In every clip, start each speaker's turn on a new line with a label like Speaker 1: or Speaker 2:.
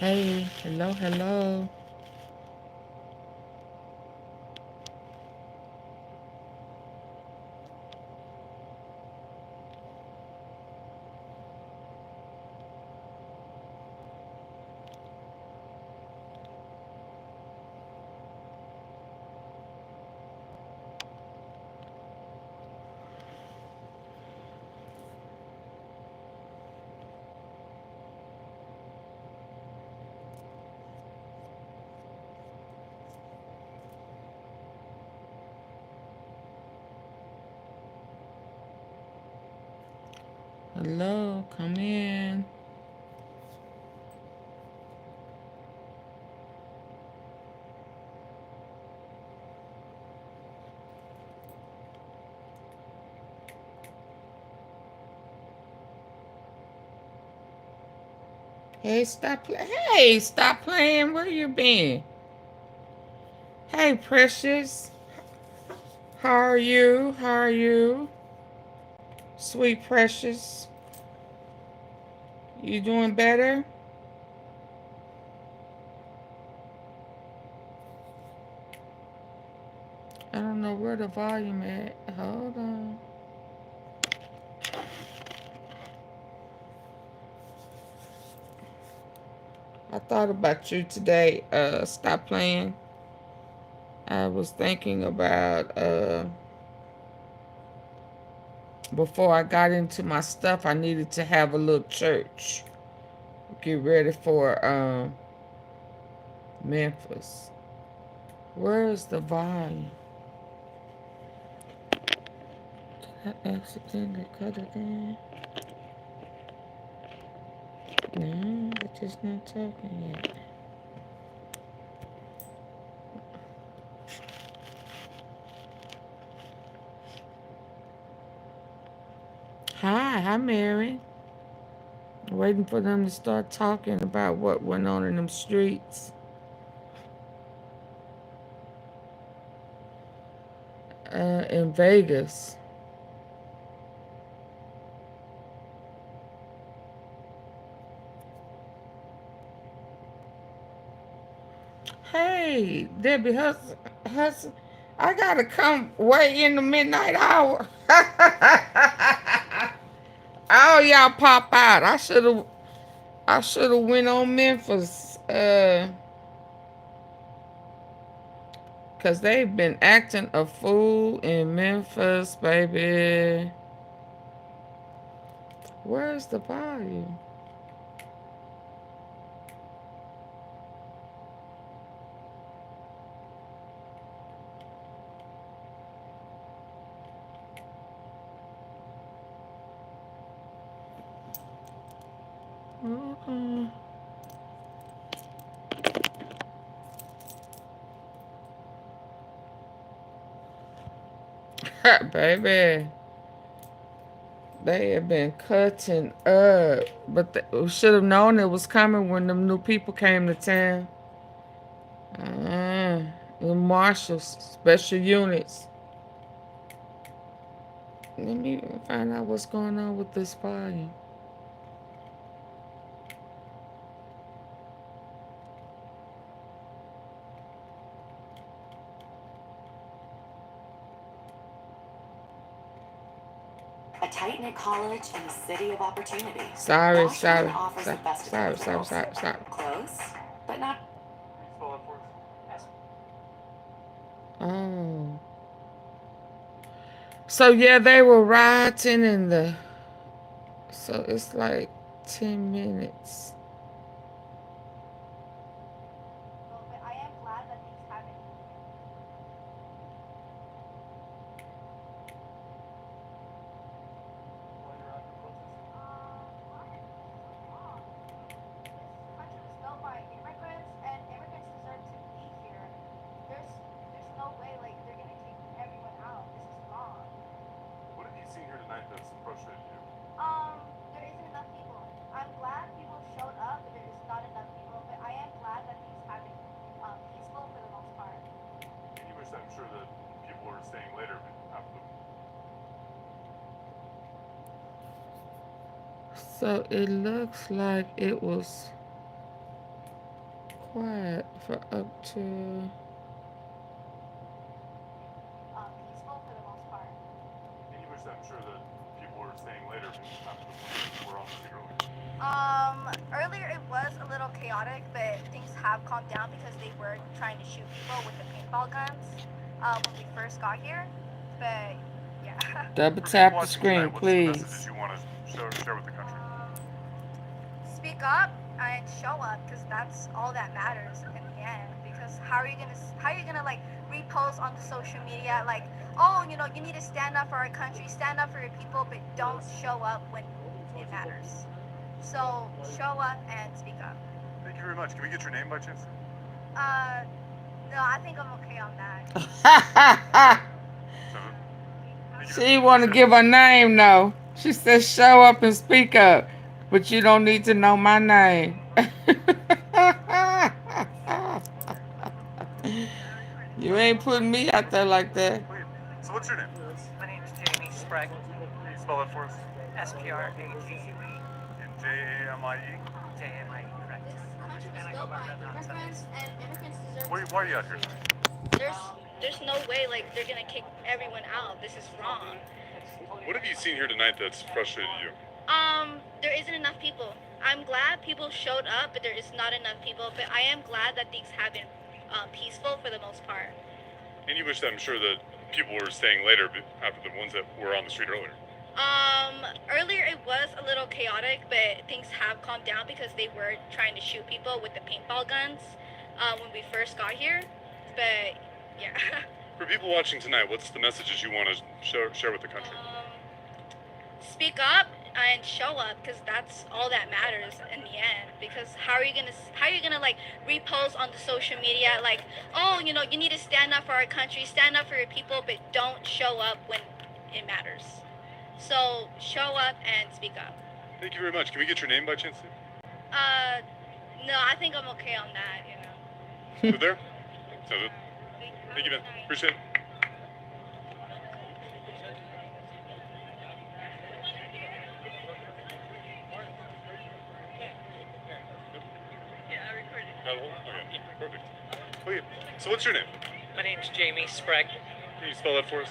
Speaker 1: Hey, hello, hello. Hello, come in. Hey, Hey, stop playing. Where you been? Hey, Precious. How are you? How are you? Sweet Precious. You doing better? I don't know where the volume at. Hold on. I thought about you today. Stop playing. I was thinking about before I got into my stuff, I needed to have a little church. Get ready for Memphis. Where is the volume? Did I accidentally cut it in? No, it's just not talking yet. Hi, Mary. Waiting for them to start talking about what went on in them streets. In Vegas. Hey, Debbie Hudson, I gotta come way in the midnight hour. All y'all pop out. I should have went on Memphis. Cause they've been acting a fool in Memphis, baby. Where's the volume? Baby, they have been cutting up. But they should have known it was coming when them new people came to town. The marshals, special units. Let me find out what's going on with this volume.
Speaker 2: A tight-knit college in the city of opportunity.
Speaker 1: Sorry.
Speaker 2: Close, but not.
Speaker 1: Oh. So yeah, they were rioting in the. So it's like 10 minutes.
Speaker 2: But I am glad that things haven't. This country was built by immigrants, and immigrants deserve to be here. There's no way like they're gonna take everyone out. This is wrong. What have you seen here tonight that's frustrated you? There isn't enough people. I'm glad people showed up, but there is not enough people. But I am glad that things have been peaceful for the most part. And you wish, I'm sure, that people were staying later after.
Speaker 1: So it looks like it was quiet for up to.
Speaker 2: Peaceful for the most part.
Speaker 3: And you wish that I'm sure that people were staying later after the ones were on the street earlier.
Speaker 2: Earlier it was a little chaotic, but things have calmed down because they were trying to shoot people with the paintball guns when we first got here. But yeah.
Speaker 1: Double
Speaker 3: For people
Speaker 1: tap the
Speaker 3: watching
Speaker 1: screen,
Speaker 3: tonight, what's the messages
Speaker 1: please.
Speaker 3: you want to share with the country?
Speaker 2: Speak up and show up, because that's all that matters in the end. Because how are you gonna like repost on the social media like, oh, you know, you need to stand up for our country, stand up for your people, but don't show up when it matters. So show up and speak up.
Speaker 3: Thank you very much. Can we get your name by chance?
Speaker 2: No, I think I'm okay on that.
Speaker 1: She want to give her name, though. She said, show up and speak up. But you don't need to know my name. You ain't putting me out there like that.
Speaker 3: So what's your name?
Speaker 4: My name's Jamie Sprague.
Speaker 3: Can you spell that for us?
Speaker 4: SPRAGUE.
Speaker 3: And Jamie?
Speaker 4: JMIE, correct. And I go by Murdr on Sundays.
Speaker 3: Why are you out here tonight?
Speaker 2: There's no way like they're gonna kick everyone out. This is wrong.
Speaker 3: What have you seen here tonight that's frustrated you?
Speaker 2: There isn't enough people. I'm glad people showed up, but there is not enough people. But I am glad that things have been peaceful for the most part.
Speaker 3: And you wish that I'm sure that people were staying later after the ones that were on the street earlier.
Speaker 2: Earlier it was a little chaotic, but things have calmed down because they were trying to shoot people with the paintball guns when we first got here. But yeah.
Speaker 3: For people watching tonight, what's the messages you want to share with the country?
Speaker 2: Speak up and show up, because that's all that matters in the end. Because how are you gonna like repost on the social media like, oh, you know, you need to stand up for our country, stand up for your people, but don't show up when it matters. So show up and speak up.
Speaker 3: Thank you very much. Can we get your name by chance?
Speaker 2: No, I think I'm okay on that, you know.
Speaker 3: Good there? Sounds good. Thank you, man. Appreciate it.
Speaker 4: Yeah, I recorded.
Speaker 3: Okay, perfect. Okay, so what's your name?
Speaker 4: My name's Jamie Sprague.
Speaker 3: Can you spell that for us?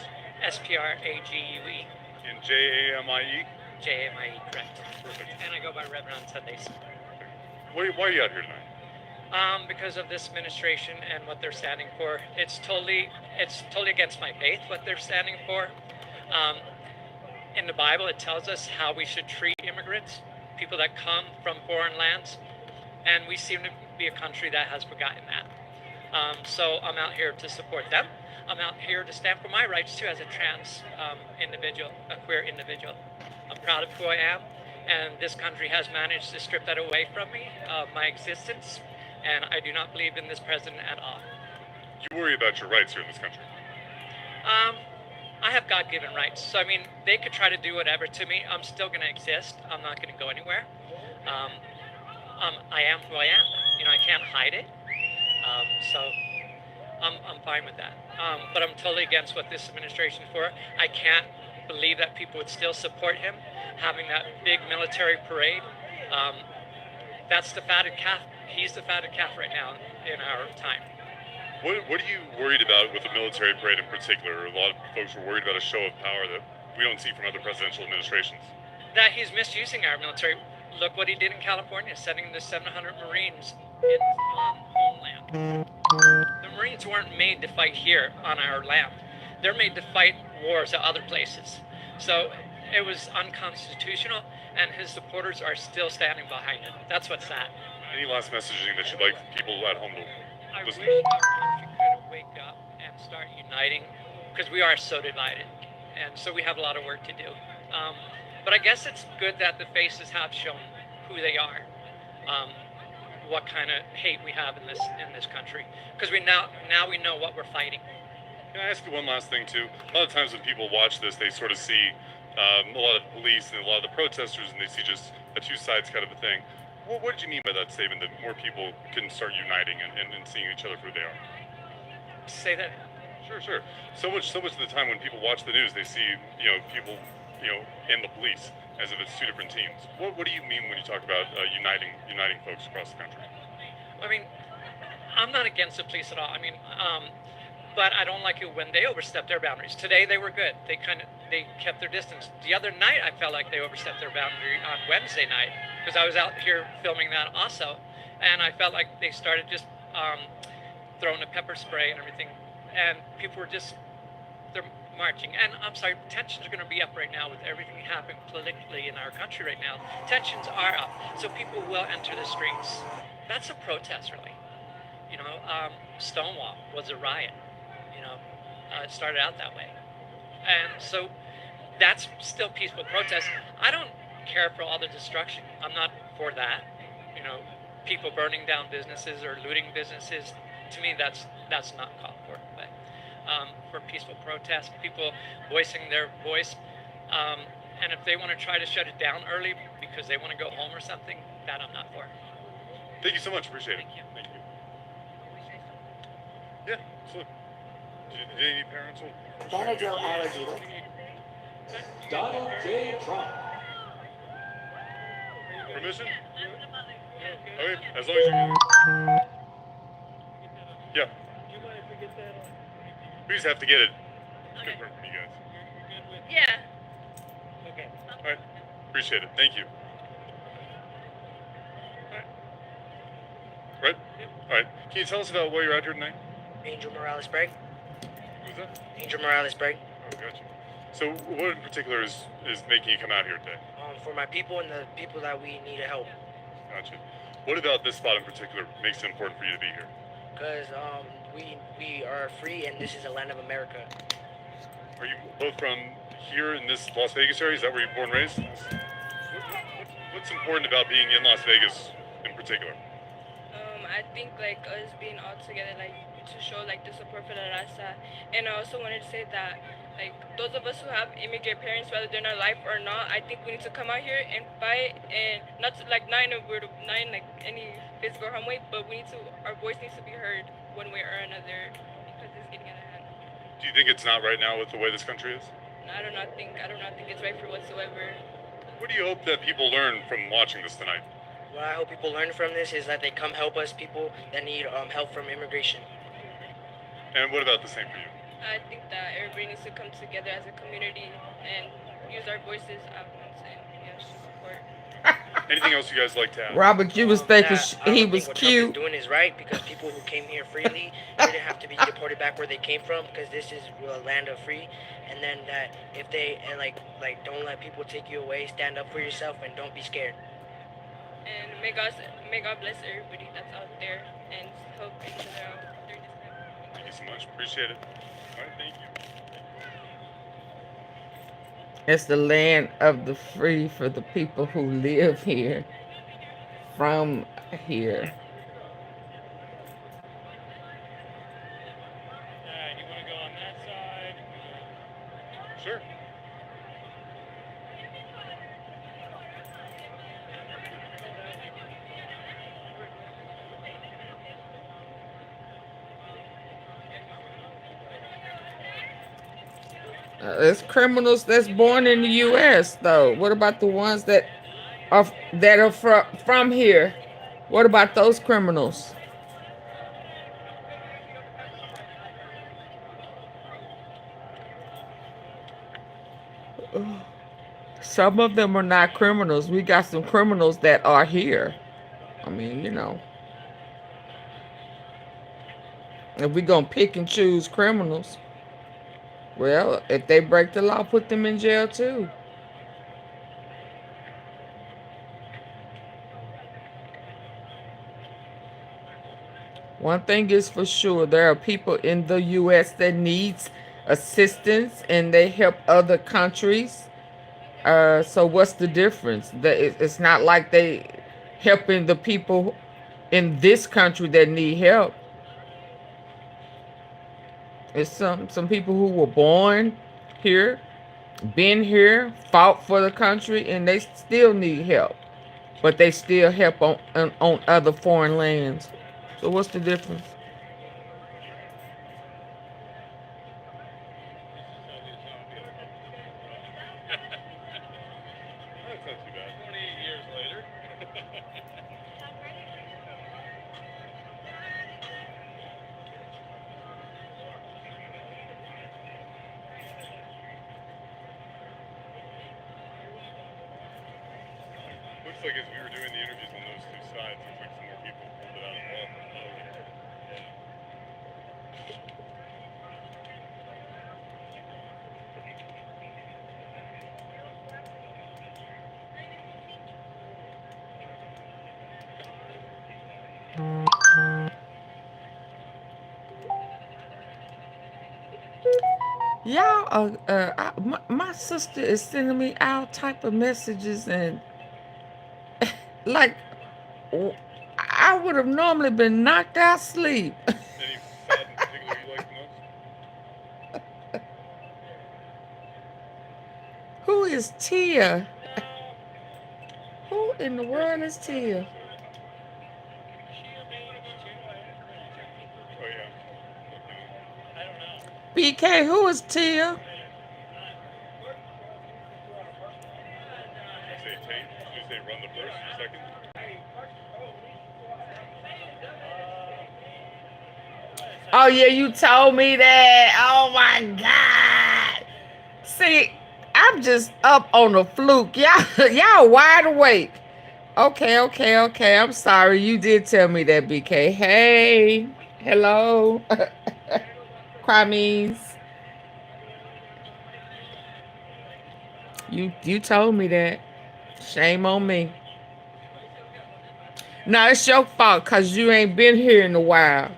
Speaker 4: SPRAGUE.
Speaker 3: And JAMIE?
Speaker 4: JMIE, correct.
Speaker 3: Perfect.
Speaker 4: And I go by Murdr on Sundays.
Speaker 3: Why are you out here tonight?
Speaker 4: Because of this administration and what they're standing for. It's totally against my faith what they're standing for. In the Bible, it tells us how we should treat immigrants, people that come from foreign lands, and we seem to be a country that has forgotten that. So I'm out here to support them. I'm out here to stand for my rights too as a trans individual, a queer individual. I'm proud of who I am, and this country has managed to strip that away from me, my existence, and I do not believe in this president at all.
Speaker 3: You worry about your rights here in this country.
Speaker 4: I have God-given rights, so I mean, they could try to do whatever to me. I'm still going to exist. I'm not going to go anywhere. I am who I am. You know, I can't hide it. So I'm fine with that. But I'm totally against what this administration is for. I can't believe that people would still support him having that big military parade. That's the fatted calf. He's the fatted calf right now in our time.
Speaker 3: What are you worried about with the military parade in particular? A lot of folks were worried about a show of power that we don't see from other presidential administrations.
Speaker 4: That he's misusing our military. Look what he did in California, sending the 700 Marines on homeland. The Marines weren't made to fight here on our land. They're made to fight wars at other places. So it was unconstitutional, and his supporters are still standing behind him. That's what's sad.
Speaker 3: Any last messaging that you'd like people at home to
Speaker 4: I wish
Speaker 3: listen
Speaker 4: our
Speaker 3: to?
Speaker 4: country could wake up and start uniting, because we are so divided, and so we have a lot of work to do. But I guess it's good that the faces have shown who they are, what kind of hate we have in this country, because we now we know what we're fighting.
Speaker 3: Can I ask you one last thing too? A lot of times when people watch this, they sort of see a lot of police and a lot of the protesters, and they see just a two sides kind of a thing. What did you mean by that statement, that more people can start uniting and seeing each other for who they are?
Speaker 4: Say that.
Speaker 3: Sure. So much of the time when people watch the news, they see, people, and the police as if it's two different teams. What do you mean when you talk about uniting folks across the country?
Speaker 4: I mean, I'm not against the police at all. I mean, but I don't like it when they overstep their boundaries. Today they were good. They kept their distance. The other night I felt like they overstepped their boundary on Wednesday night because I was out here filming that also, and I felt like they started just throwing the pepper spray and everything, and people were just they're marching. And I'm sorry, tensions are going to be up right now with everything happening politically in our country right now. Tensions are up, so people will enter the streets. That's a protest, really. You know, Stonewall was a riot. You know, it started out that way, and so that's still peaceful protest. I don't care for all the destruction. I'm not for that. You know, people burning down businesses or looting businesses. To me, that's not called for. But for peaceful protest, people voicing their voice, and if they want to try to shut it down early because they want to go home or something, that I'm not for.
Speaker 3: Thank you so much. Appreciate it.
Speaker 4: Thank you.
Speaker 3: Thank you. Yeah, absolutely. Did any parents?
Speaker 5: Daddyo allergy.
Speaker 6: Donald J. Trump.
Speaker 3: Permission? Okay, as long as you get it. Yeah. We just have to get it confirmed from you guys.
Speaker 2: Yeah.
Speaker 4: Okay.
Speaker 3: All right. Appreciate it. Thank you. Right? All right. Can you tell us about why you're out here tonight?
Speaker 5: Angel Morales Bragg.
Speaker 3: Who's that?
Speaker 5: Angel Morales Bragg.
Speaker 3: Oh, gotcha. So what in particular is making you come out here today?
Speaker 5: For my people and the people that we need to help.
Speaker 3: Gotcha. What about this spot in particular makes it important for you to be here?
Speaker 5: Because we are free and this is a land of America.
Speaker 3: Are you both from here in this Las Vegas area? Is that where you're born and raised? What's important about being in Las Vegas in particular?
Speaker 7: I think like us being all together, like to show like the support for La Raza. And I also wanted to say that like those of us who have immigrant parents, whether they're in our life or not, I think we need to come out here and fight, and not to, like not in like any physical harm way, but we need to, our voice needs to be heard one way or another because it's getting out of hand.
Speaker 3: Do you think it's not right now with the way this country is?
Speaker 7: And I do not think it's right for whatsoever.
Speaker 3: What do you hope that people learn from watching this tonight?
Speaker 5: What I hope people learn from this is that they come help us, people that need help from immigration.
Speaker 3: And what about the same for you?
Speaker 7: I think that everybody needs to come together as a community and use our voices at once and yes, support.
Speaker 3: Anything else you guys like to add?
Speaker 1: Robert, you was thinking
Speaker 5: That I
Speaker 1: he
Speaker 5: don't
Speaker 1: was
Speaker 5: think what Trump is
Speaker 1: cute.
Speaker 5: doing is right because people who came here freely didn't have to be deported back where they came from because this is a land of free. And then that if they like don't let people take you away, stand up for yourself and don't be scared.
Speaker 7: And may God bless everybody that's out there and help each other out during this time.
Speaker 3: Thank you so much. Appreciate it. All right, thank you.
Speaker 1: It's the land of the free for the people who live here, from here.
Speaker 4: Alright, you want to go on that side?
Speaker 3: Sure.
Speaker 1: There's criminals that's born in the U.S. though. What about the ones that are from here? What about those criminals? Some of them are not criminals. We got some criminals that are here. I mean, you know. If we're going to pick and choose criminals, well, if they break the law, put them in jail too. One thing is for sure, there are people in the U.S. that needs assistance and they help other countries. So what's the difference? It's not like they helping the people in this country that need help. It's some people who were born here, been here, fought for the country, and they still need help. But they still help on other foreign lands. So what's the difference?
Speaker 3: That's not too bad.
Speaker 4: 28 years later.
Speaker 3: looks like as we were doing the interviews on those two sides, looks like some more people pulled it out as well.
Speaker 1: Y'all, my sister is sending me all type of messages, and like I would have normally been knocked out sleep.
Speaker 3: Any side in particular you like the most?
Speaker 1: Who is Tia? Who in the world is Tia?
Speaker 3: Oh yeah.
Speaker 1: BK, who is Tia?
Speaker 3: You say Tate? You say run the first, second?
Speaker 1: Oh yeah, you told me that. Oh my God. See, I'm just up on a fluke. Y'all wide awake. Okay. I'm sorry. You did tell me that, BK. Hey. Hello. Crimes. You told me that. Shame on me. No, it's your fault because you ain't been here in a while.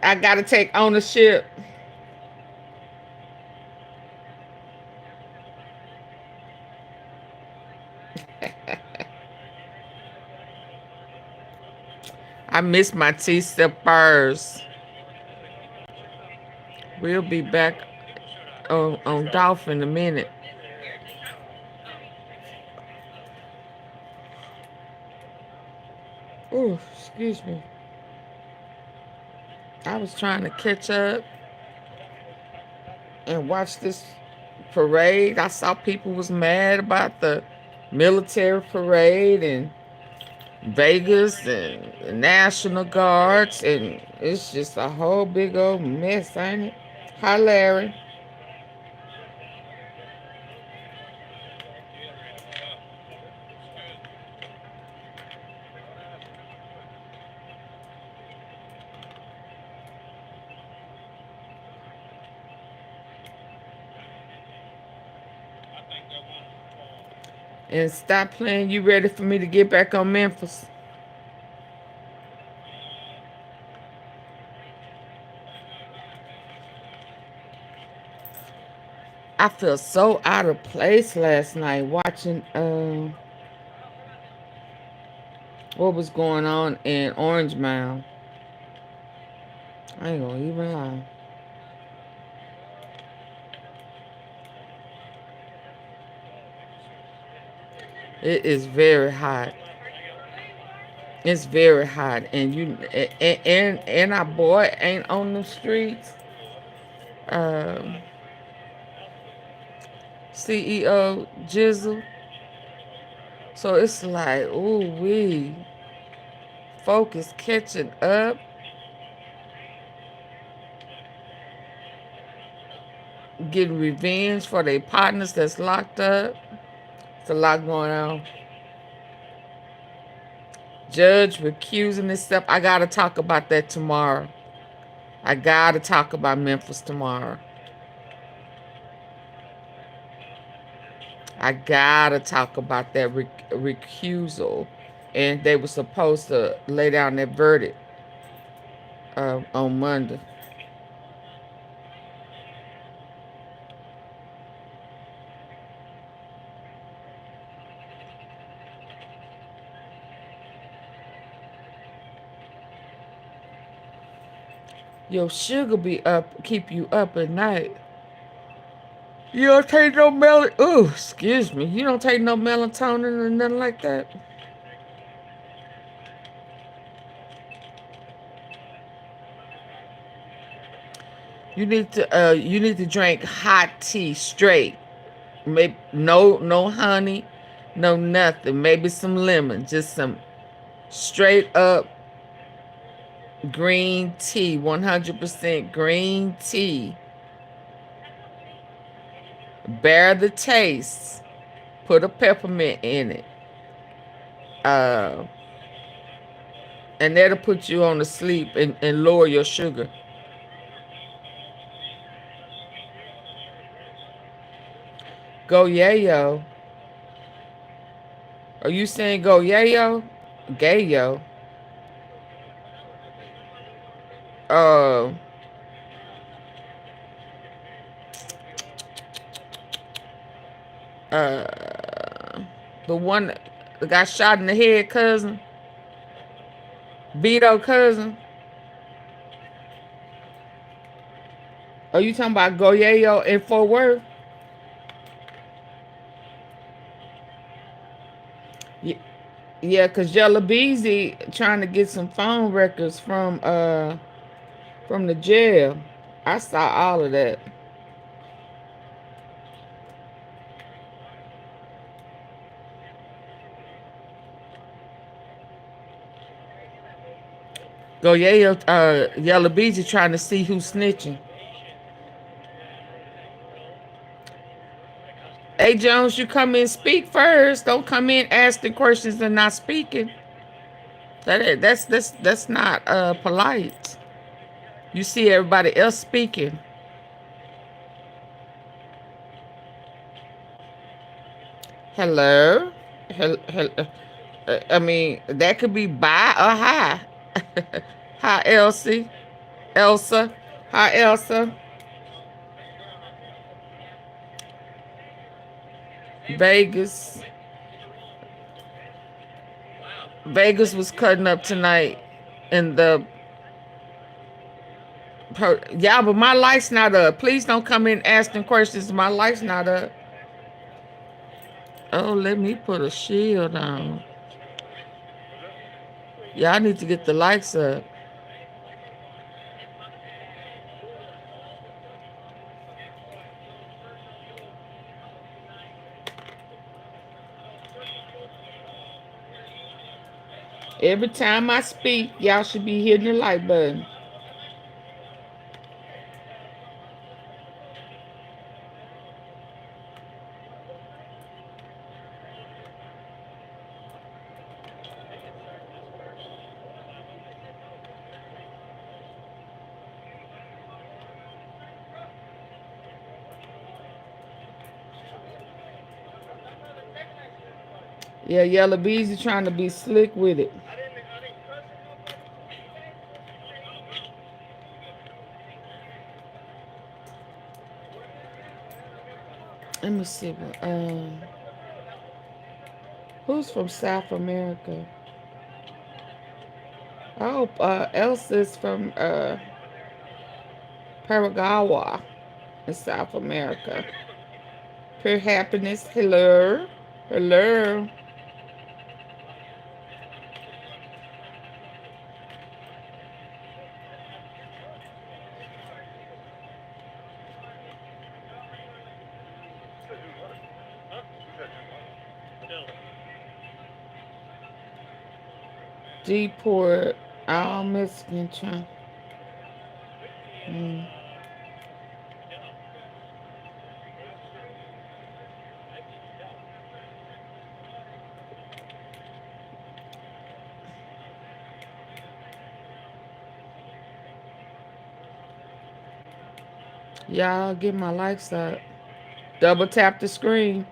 Speaker 1: I gotta take ownership. I miss my T-Steppers. We'll be back on Dolph in a minute. Oh, excuse me. I was trying to catch up and watch this parade. I saw people was mad about the military parade and Vegas and National Guards, and it's just a whole big old mess, ain't it? Hi, Larry. And stop playing. You ready for me to get back on Memphis? I felt so out of place last night watching what was going on in Orange Mound. I ain't gonna even lie. It is very hot. It's very hot, and and our boy ain't on the streets. CEO Jizzle. So it's like, ooh wee. Folk is catching up. Getting revenge for their partners that's locked up. It's a lot going on. Judge recusing himself. I gotta talk about that tomorrow. I gotta talk about Memphis tomorrow. I gotta talk about that recusal. And they were supposed to lay down their verdict on Monday. Your sugar be up, keep you up at night. You don't take no excuse me. You don't take no melatonin or nothing like that. You need to drink hot tea straight. Maybe no honey, no nothing. Maybe some lemon, just some straight up Green tea, 100% green tea. Bear the taste. Put a peppermint in it. Uh, and that'll put you on to sleep and lower your sugar. GOYAYO. Are you saying GOYAYO? GAYO. Uh, uh, the one that got shot in the head, cousin. Beto cousin. Are you talking about GOYAYO in Fort Worth? Yeah, cause YELLABEEZY trying to get some phone records from the jail. I saw all of that. GOYAYO, YELLABEEZY trying to see who's snitching. Hey Jones, you come in speak first. Don't come in asking questions and not speaking. That's not polite. You see everybody else speaking. Hello? I mean, that could be bye or hi. Hi, Elsie. Elsa. Hi, Elsa. Vegas. Vegas was cutting up tonight in the... Yeah, but my light's not up. Please don't come in asking questions. My light's not up. Oh, let me put a shield on. Yeah, I need to get the lights up. Every time I speak, y'all should be hitting the like button. Yeah, YELLABEEZY trying to be slick with it. Let me see what who's from South America? I hope Elsa's from Paraguay in South America. Pure happiness. Hello. Hello. Deport all Mexican Trump. Y'all get my likes up. Double tap the screen.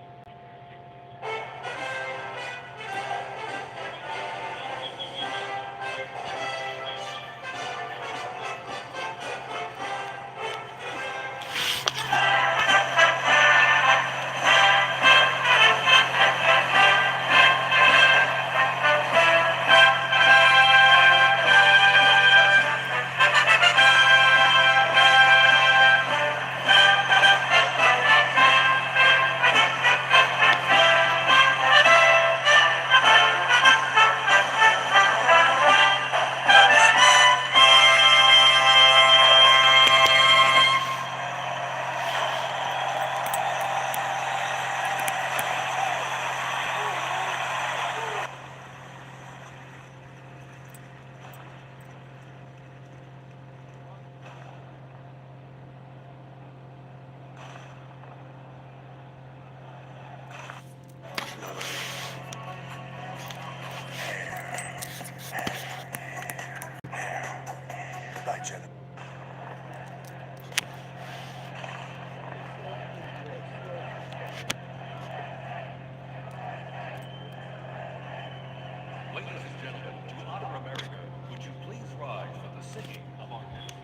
Speaker 6: Ladies and gentlemen, to honor America, would you please rise for the singing of our national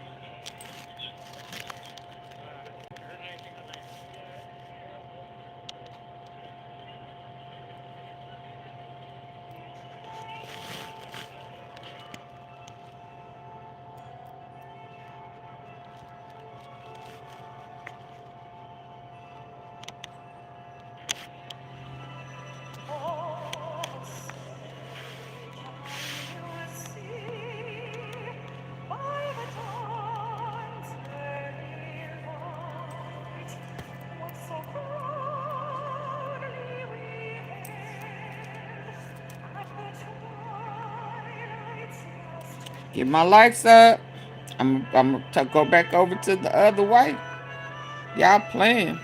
Speaker 1: Get my lights up. I'm gonna go back over to the other white. Y'all playing.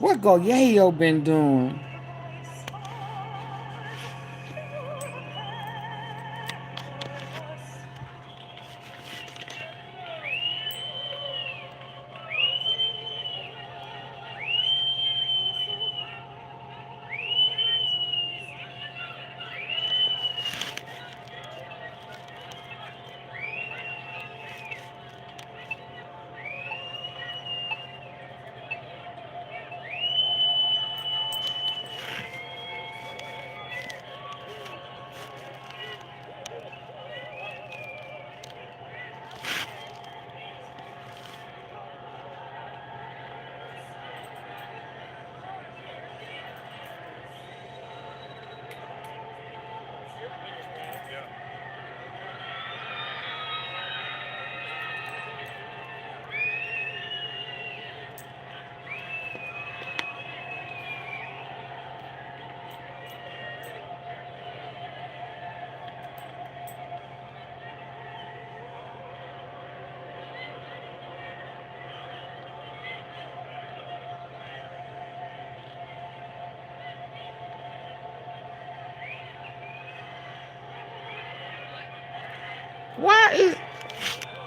Speaker 1: What GOYAYO been doing?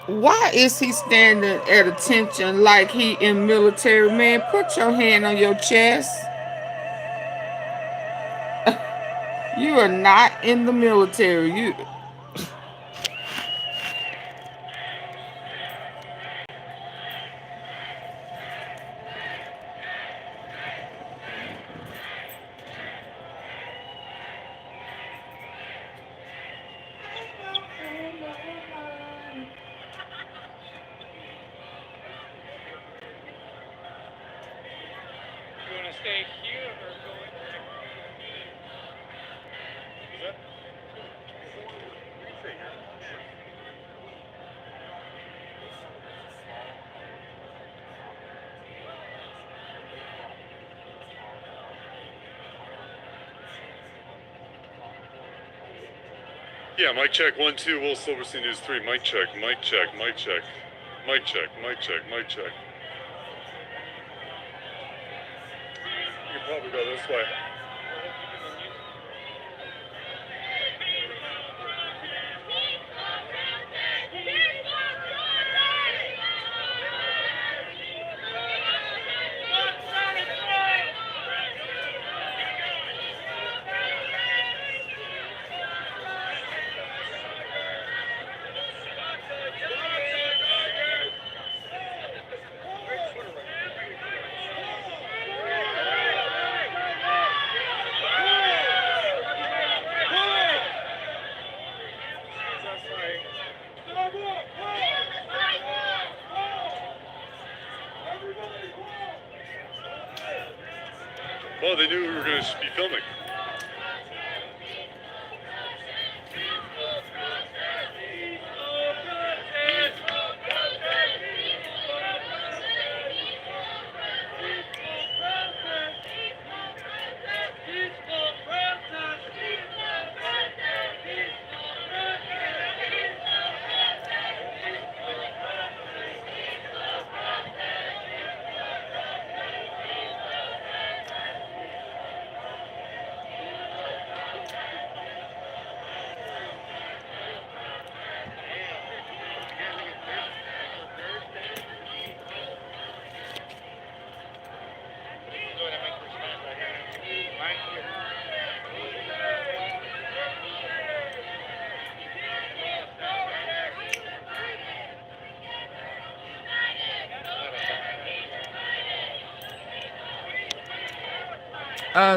Speaker 1: Why is he standing at attention like he in military? Man, put your hand on your chest. You are not in the military. You.
Speaker 4: You want to stay here or go in?
Speaker 3: Yeah, mic check 1 2. Will Silverstein News 3. Mic check. Mic check. Mic check. Mic check. Mic check. Mic check. You can probably go this way. Well, they knew we were going to be filming.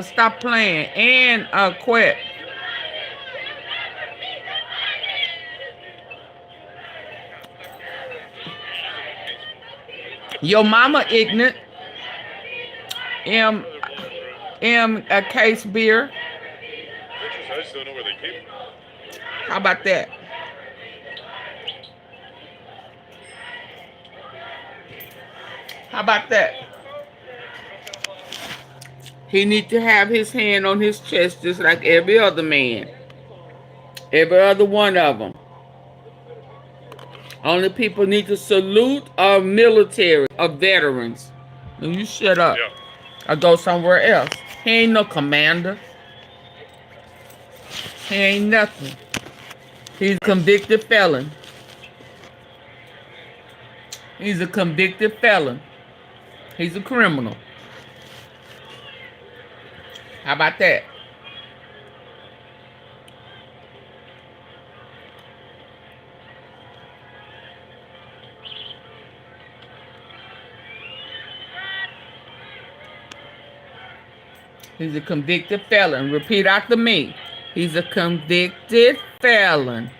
Speaker 1: stop playing. And quit. Your mama ignorant. M case beer.
Speaker 3: I just don't know where they came from.
Speaker 1: How about that? How about that? He need to have his hand on his chest just like every other man. Every other one of them. Only people need to salute are military or veterans. And you shut up.
Speaker 3: Yeah.
Speaker 1: Or go somewhere else. He ain't no commander. He ain't nothing. He's a convicted felon. He's a convicted felon. He's a criminal. How about that? He's a convicted felon. Repeat after me. He's a convicted felon.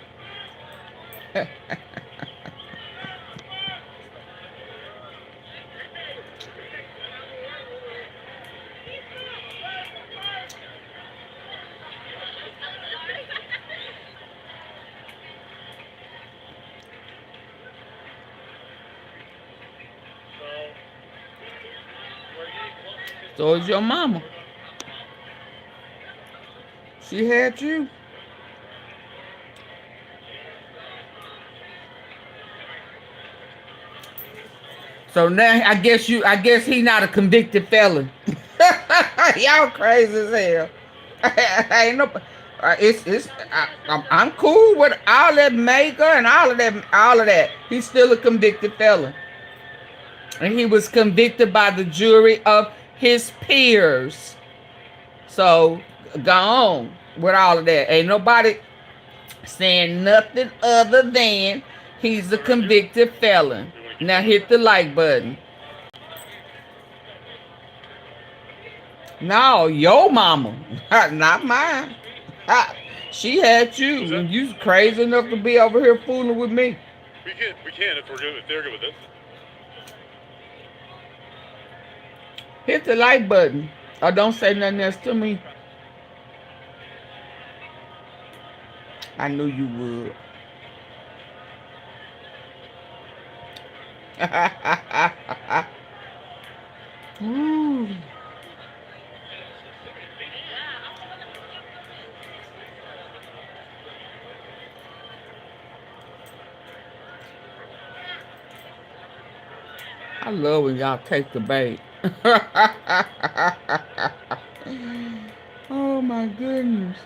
Speaker 1: So is your mama. She had you. So now I guess he not a convicted felon. Y'all crazy as hell. Ain't no. I'm cool with all that maker and all of that. He's still a convicted felon, and he was convicted by the jury of his peers. So go on with all of that. Ain't nobody saying nothing other than he's a convicted felon. Now hit the like button. No, your mama, not mine. She had you, and you crazy enough to be over here fooling with me.
Speaker 3: We can if they're good with it.
Speaker 1: Hit the like button, or don't say nothing else to me. I knew you would. Ooh. I love when y'all take the bait. Oh my goodness.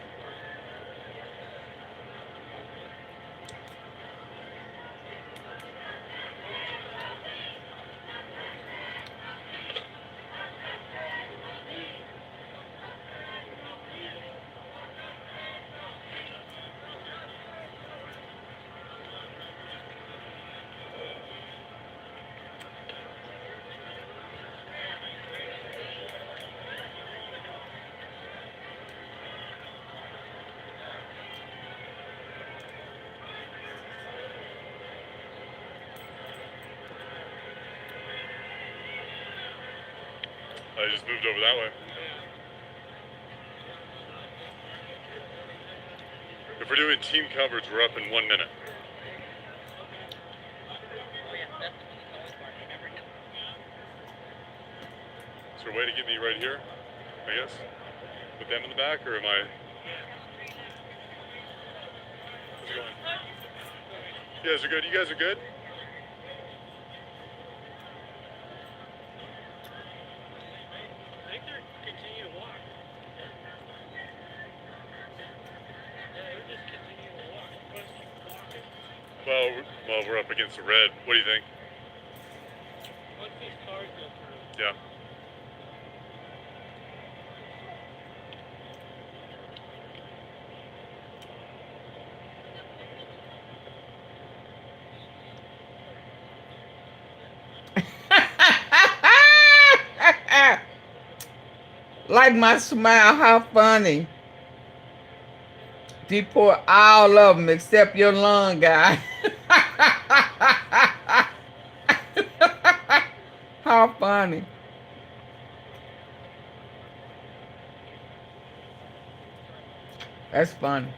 Speaker 3: I just moved over that way. If we're doing team coverage, we're up in 1 minute. Is there a way to get me right here, I guess? With them in the back, or am I... How's it going? You guys are good? You guys are good? Well, we're up against the red. What do you think?
Speaker 8: Once these cars go through.
Speaker 3: Yeah.
Speaker 1: Like my smile, how funny. Deport all of them except your lung guy. How funny. That's funny.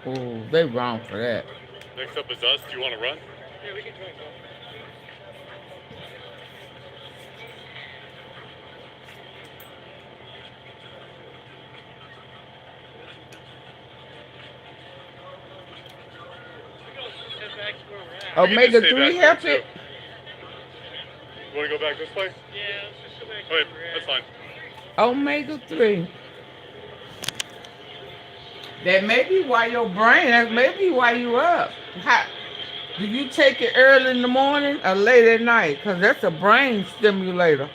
Speaker 1: Ooh, they wrong for that.
Speaker 3: Next up is us. Do you want to run?
Speaker 4: Yeah, we can join. Head back to where we're at.
Speaker 1: Omega
Speaker 3: stay
Speaker 1: 3
Speaker 3: back
Speaker 1: help
Speaker 3: there,
Speaker 1: it.
Speaker 3: too. You want to go back this way?
Speaker 4: Yeah, let's just go back to
Speaker 3: Okay,
Speaker 4: where we're at.
Speaker 3: that's fine.
Speaker 1: Omega 3. That may be why your brain, that may be why you up. How, do you take it early in the morning or late at night? Because that's a brain stimulator.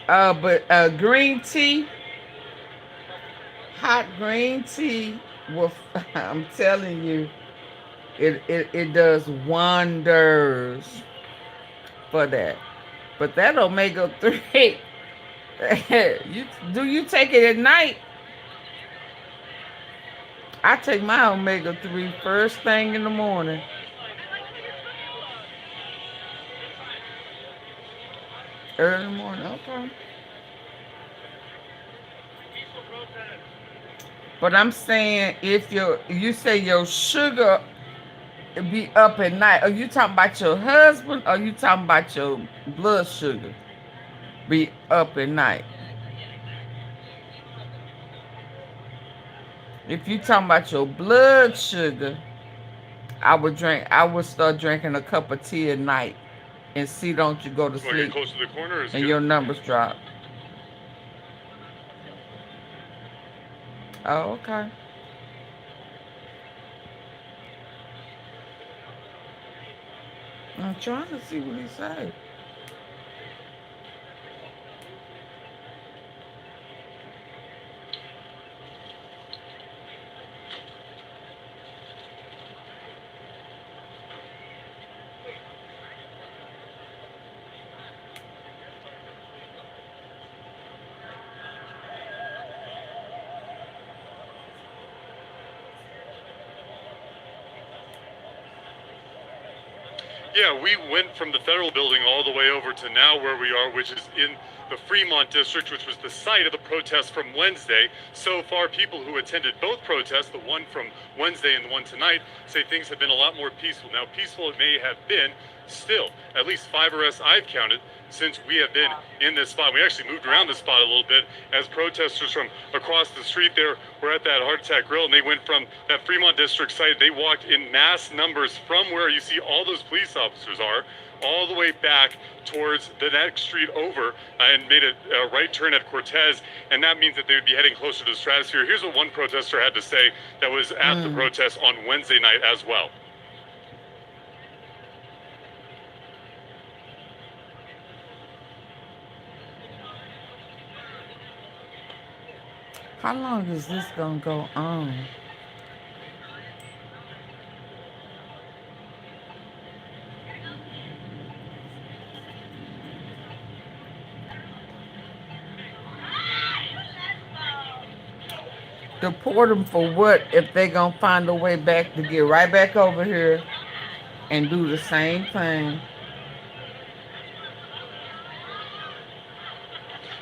Speaker 1: But green tea, hot green tea will, I'm telling you, it does wonders for that. But that omega 3, you take it at night? I take my omega 3 first thing in the morning. Early in the morning, okay. But I'm saying if you say your sugar be up at night, are you talking about your husband or are you talking about your blood sugar be up at night? If you talking about your blood sugar, I would start drinking a cup of tea at night and see don't you go to
Speaker 3: Want to get
Speaker 1: sleep
Speaker 3: close to the corner? Or is
Speaker 1: and
Speaker 3: good?
Speaker 1: your numbers drop. Oh, okay. I'm trying to see what he said.
Speaker 3: Yeah, we went from the federal building all the way over to now where we are, which is in the Fremont district, which was the site of the protest from Wednesday. So far, people who attended both protests, the one from Wednesday and the one tonight, say things have been a lot more peaceful. Now, peaceful it may have been, still, at least 5 arrests I've counted since we have been in this spot. We actually moved around this spot a little bit as protesters from across the street there were at that Heart Attack Grill, and they went from that Fremont district site. They walked in mass numbers from where you see all those police officers are, all the way back towards the next street over, and made a right turn at Cortez, and that means that they would be heading closer to the Stratosphere. Here's what one protester had to say that was at the protest on Wednesday night as well.
Speaker 1: How long is this gonna go on? Deport them for what if they gonna find a way back to get right back over here and do the same thing?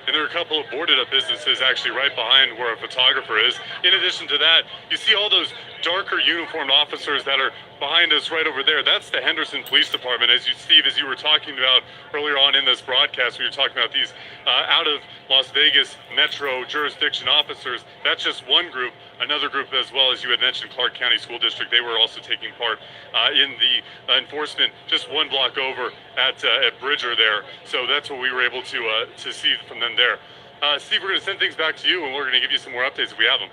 Speaker 3: And there are a couple of boarded up businesses actually right behind where a photographer is. In addition to that, you see all those darker uniformed officers that are behind us right over there. That's the Henderson Police Department. As you, Steve, as you were talking about earlier on in this broadcast, we were talking about these out of Las Vegas metro jurisdiction officers. That's just one group. Another group, as well, as you had mentioned, Clark County School District, they were also taking part in the enforcement just one block over at Bridger there. So that's what we were able to see from them there. Steve, we're going to send things back to you, and we're going to give you some more updates if we have them.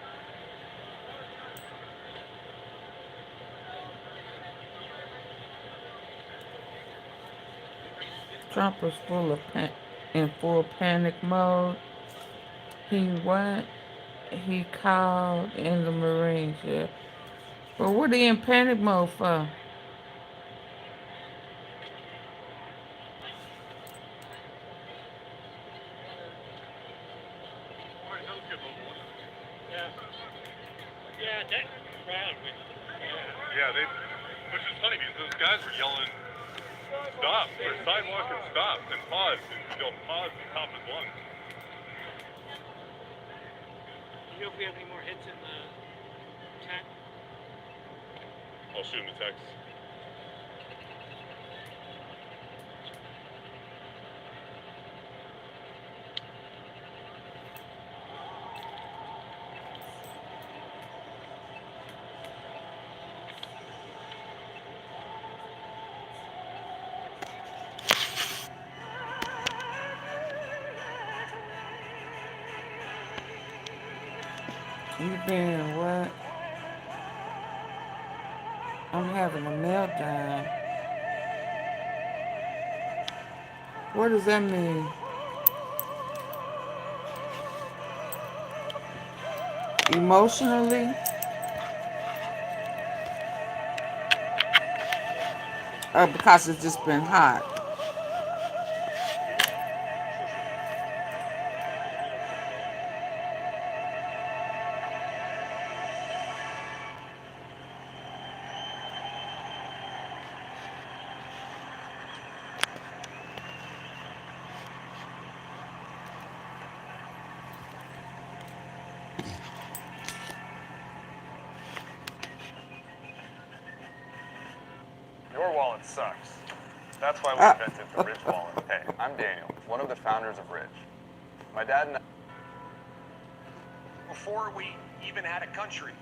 Speaker 1: Trump was in full panic mode. He what? He called in the Marines, yeah. But what are he in panic mode for?
Speaker 8: Yeah, that crowd was.
Speaker 3: Yeah, which is funny because those guys were yelling, "Stop!" Their sidewalk and stop and pause, and they'll pause and top his lungs.
Speaker 8: You know if we have any more hits in the chat?
Speaker 3: I'll shoot him a text.
Speaker 1: You been what? I'm having a meltdown. What does that mean? Emotionally? Or because it's just been hot?
Speaker 9: Your wallet sucks. That's why we invented the Ridge wallet. Hey, I'm Daniel, one of the founders of Ridge. My dad and I...
Speaker 10: Before we even had a country,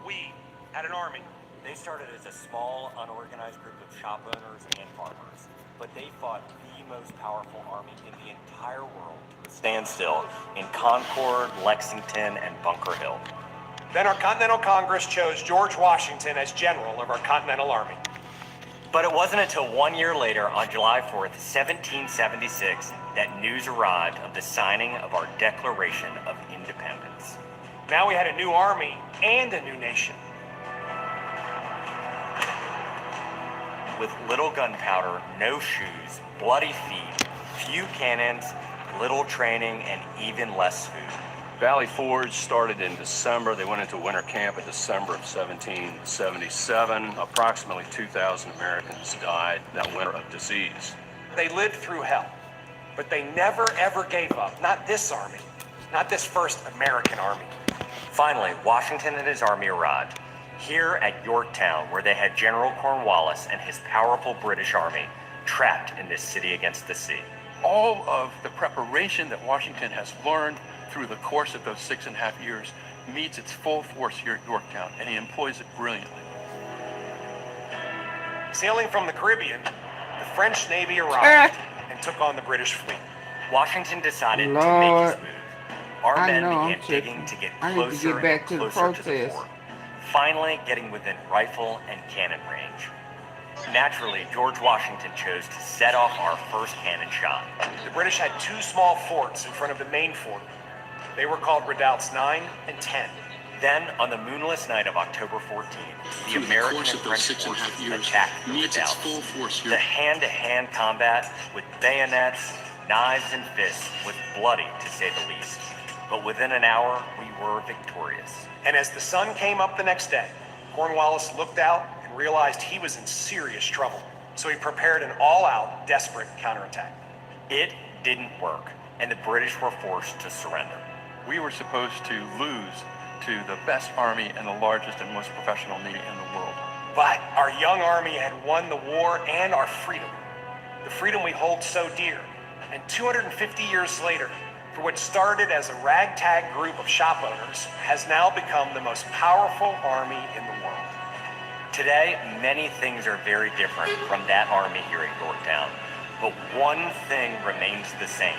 Speaker 10: we had an army.
Speaker 11: They started as a small, unorganized group of shop owners and farmers, but they fought the most powerful army in the entire world to a standstill in Concord, Lexington, and Bunker Hill.
Speaker 10: Then our Continental Congress chose George Washington as general of our Continental Army.
Speaker 11: But it wasn't until 1 year later, on July 4th, 1776, that news arrived of the signing of our Declaration of Independence.
Speaker 10: Now we had a new army and a new nation.
Speaker 11: With little gunpowder, no shoes, bloody feet, few cannons, little training, and even less food.
Speaker 6: Valley Forge started in December. They went into winter camp in December of 1777. Approximately 2,000 Americans died that winter of disease.
Speaker 10: They lived through hell, but they never ever gave up. Not this army, not this first American army.
Speaker 11: Finally, Washington and his army arrived here at Yorktown, where they had General Cornwallis and his powerful British army trapped in this city against the sea.
Speaker 12: All of the preparation that Washington has learned through the course of those 6.5 years meets its full force here at Yorktown, and he employs it brilliantly.
Speaker 10: Sailing from the Caribbean, the French Navy arrived and took on the British fleet.
Speaker 11: Washington decided to
Speaker 1: Lord,
Speaker 11: make his move. Our men began digging to get closer and closer to the fort, finally getting within rifle and cannon range. Naturally, George Washington chose to set off our first cannon shot.
Speaker 10: The British had two small forts in front of the main fort. They were called Redoubts 9 and 10.
Speaker 11: Then, on the moonless night of October 14th, the American and French forces attacked the Redoubts. The hand-to-hand combat with bayonets, knives, and fists was bloody, to say the least. But within an hour, we were victorious.
Speaker 10: And as the sun came up the next day, Cornwallis looked out and realized he was in serious trouble. So he prepared an all-out, desperate counterattack.
Speaker 11: It didn't work, and the British were forced to surrender.
Speaker 12: We were supposed to lose to the best army and the largest and most professional navy in the world.
Speaker 10: But our young army had won the war and our freedom. The freedom we hold so dear. And 250 years later, for what started as a ragtag group of shop owners, has now become the most powerful army in the world.
Speaker 11: Today, many things are very different from that army here at Yorktown. But one thing remains the same.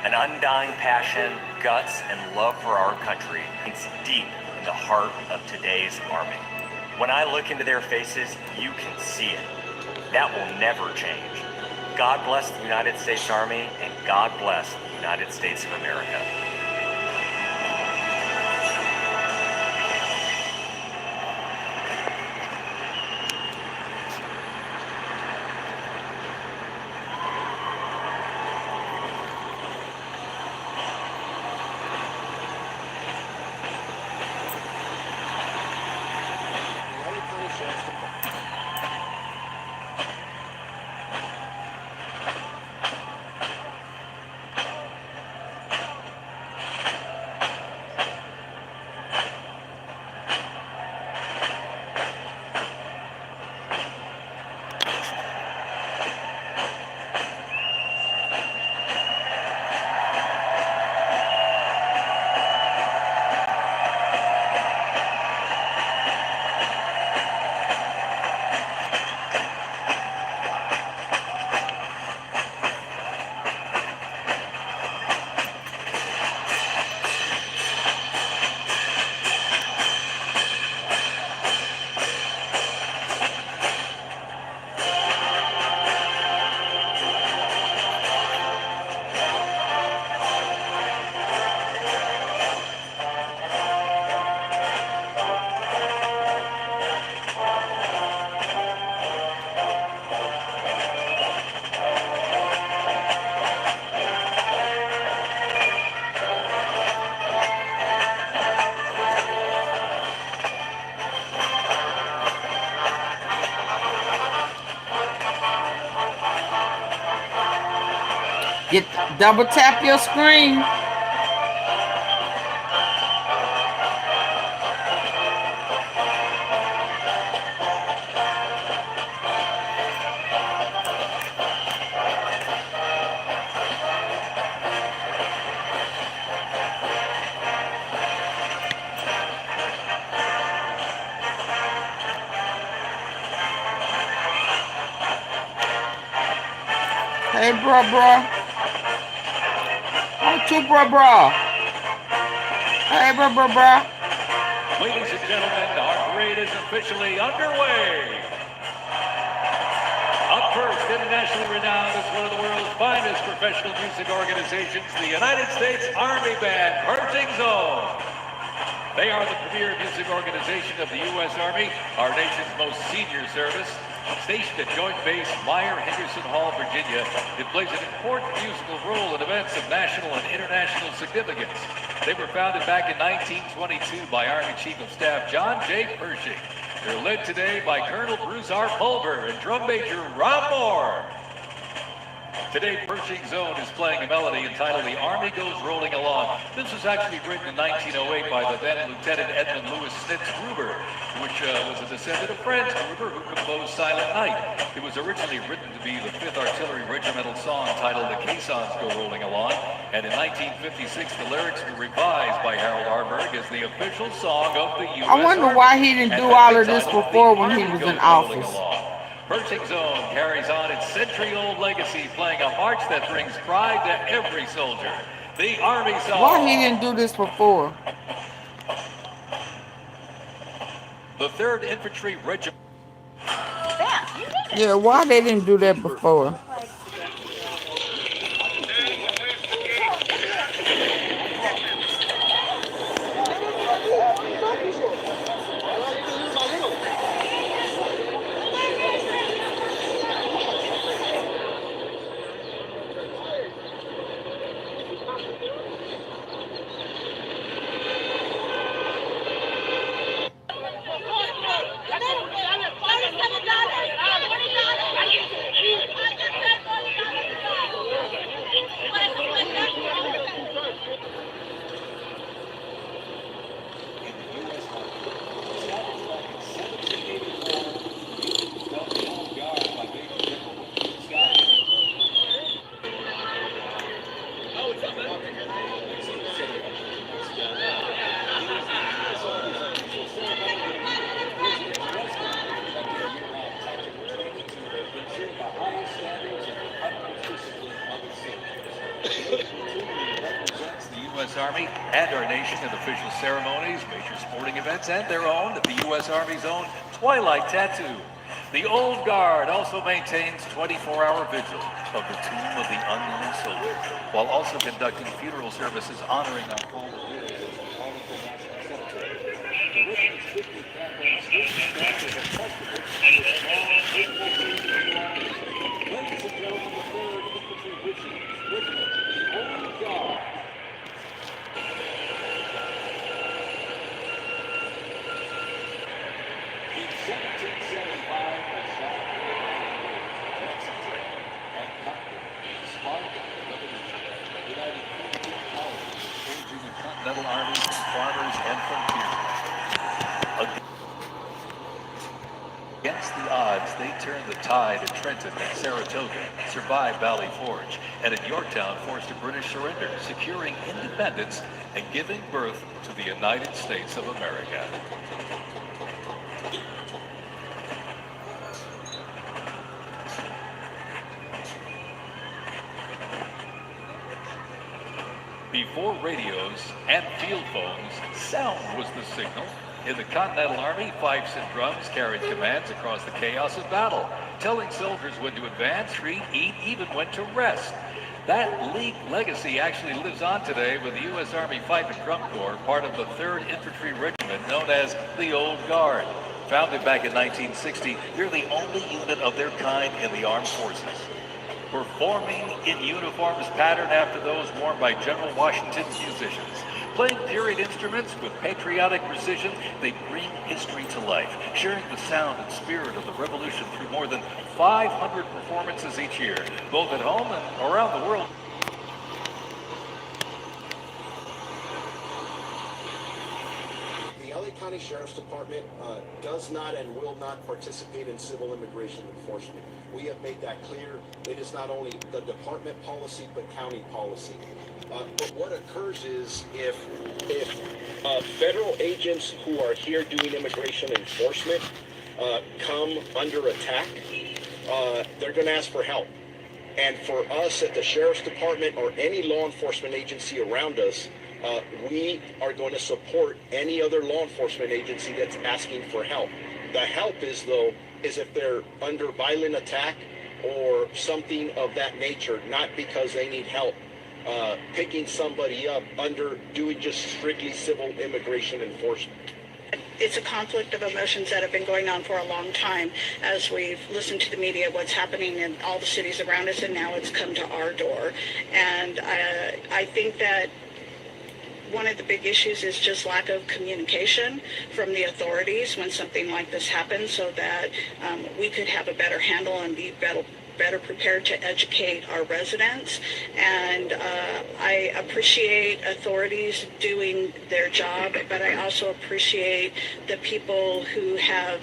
Speaker 11: An undying passion, guts, and love for our country is deep in the heart of today's army. When I look into their faces, you can see it. That will never change. God bless the United States Army, and God bless the United States of America.
Speaker 1: Double tap your screen. Hey, bro. Hey, bro.
Speaker 13: Ladies and gentlemen, our parade is officially underway. Up first, internationally renowned as one of the world's finest professional music organizations, the United States Army Band, Purging Zone. They are the premier music organization of the U.S. Army, our nation's most senior service. Stationed at Joint Base Meyer-Henderson Hall, Virginia, it plays an important musical role in events of national and international significance. They were founded back in 1922 by Army Chief of Staff John J. Pershing. They're led today by Colonel Bruce R. Pulver and Drum Major Rob Moore. Today, Purging Zone is playing a melody entitled The Army Goes Rolling Along. This was actually written in 1908 by the then Lieutenant Edmund Louis Snitz Gruber, which was a descendant of Franz Gruber, who composed Silent Night. It was originally written to be the 5th Artillery Regimental song titled The Caissons Go Rolling Along, and in 1956 the lyrics were revised by Harold Arberg as the official song of the U.S.
Speaker 1: I wonder why he didn't do all of this before when he was in office.
Speaker 13: Purging Zone carries on its century-old legacy, playing a march that brings pride to every soldier. The Army song.
Speaker 1: Why he didn't do this before?
Speaker 13: The 3rd Infantry Regiment.
Speaker 1: Yeah, why they didn't do that before?
Speaker 13: Army and our nation in official ceremonies, major sporting events, and their own, the U.S. Army's own Twilight Tattoo. The Old Guard also maintains 24-hour vigil of the tomb of the unknown soldier, while also conducting funeral services honoring our fallen heroes. Ladies and gentlemen, the 3rd Infantry Regiment, the Old Guard. In 1775, the South Lexington and Concord sparked the revolution, uniting 14 colonies, forging a continental army from farmers and frontiersmen. Against the odds, they turned the tide at Trenton and Saratoga, survived Valley Forge, and at Yorktown forced a British surrender, securing independence and giving birth to the United States of America. Before radios and field phones, sound was the signal. In the Continental Army, fifes and drums carried commands across the chaos of battle, telling soldiers when to advance, retreat, eat, even when to rest. That legacy actually lives on today with the U.S. Army Fife and Drum Corps, part of the 3rd Infantry Regiment known as the Old Guard. Founded back in 1960, they're the only unit of their kind in the armed forces. Performing in uniforms patterned after those worn by General Washington's musicians. Playing period instruments with patriotic precision, they bring history to life, sharing the sound and spirit of the revolution through more than 500 performances each year, both at home and around the world.
Speaker 14: The LA County Sheriff's Department does not and will not participate in civil immigration enforcement. We have made that clear. It is not only the department policy, but county policy. But what occurs is if federal agents who are here doing immigration enforcement come under attack, they're going to ask for help. And for us at the Sheriff's Department or any law enforcement agency around us, we are going to support any other law enforcement agency that's asking for help. The help is if they're under violent attack or something of that nature, not because they need help. Picking somebody up under doing just strictly civil immigration enforcement.
Speaker 15: It's a conflict of emotions that have been going on for a long time as we've listened to the media, what's happening in all the cities around us, and now it's come to our door. And I think that one of the big issues is just lack of communication from the authorities when something like this happens, so that we could have a better handle and be better prepared to educate our residents. And I appreciate authorities doing their job, but I also appreciate the people who are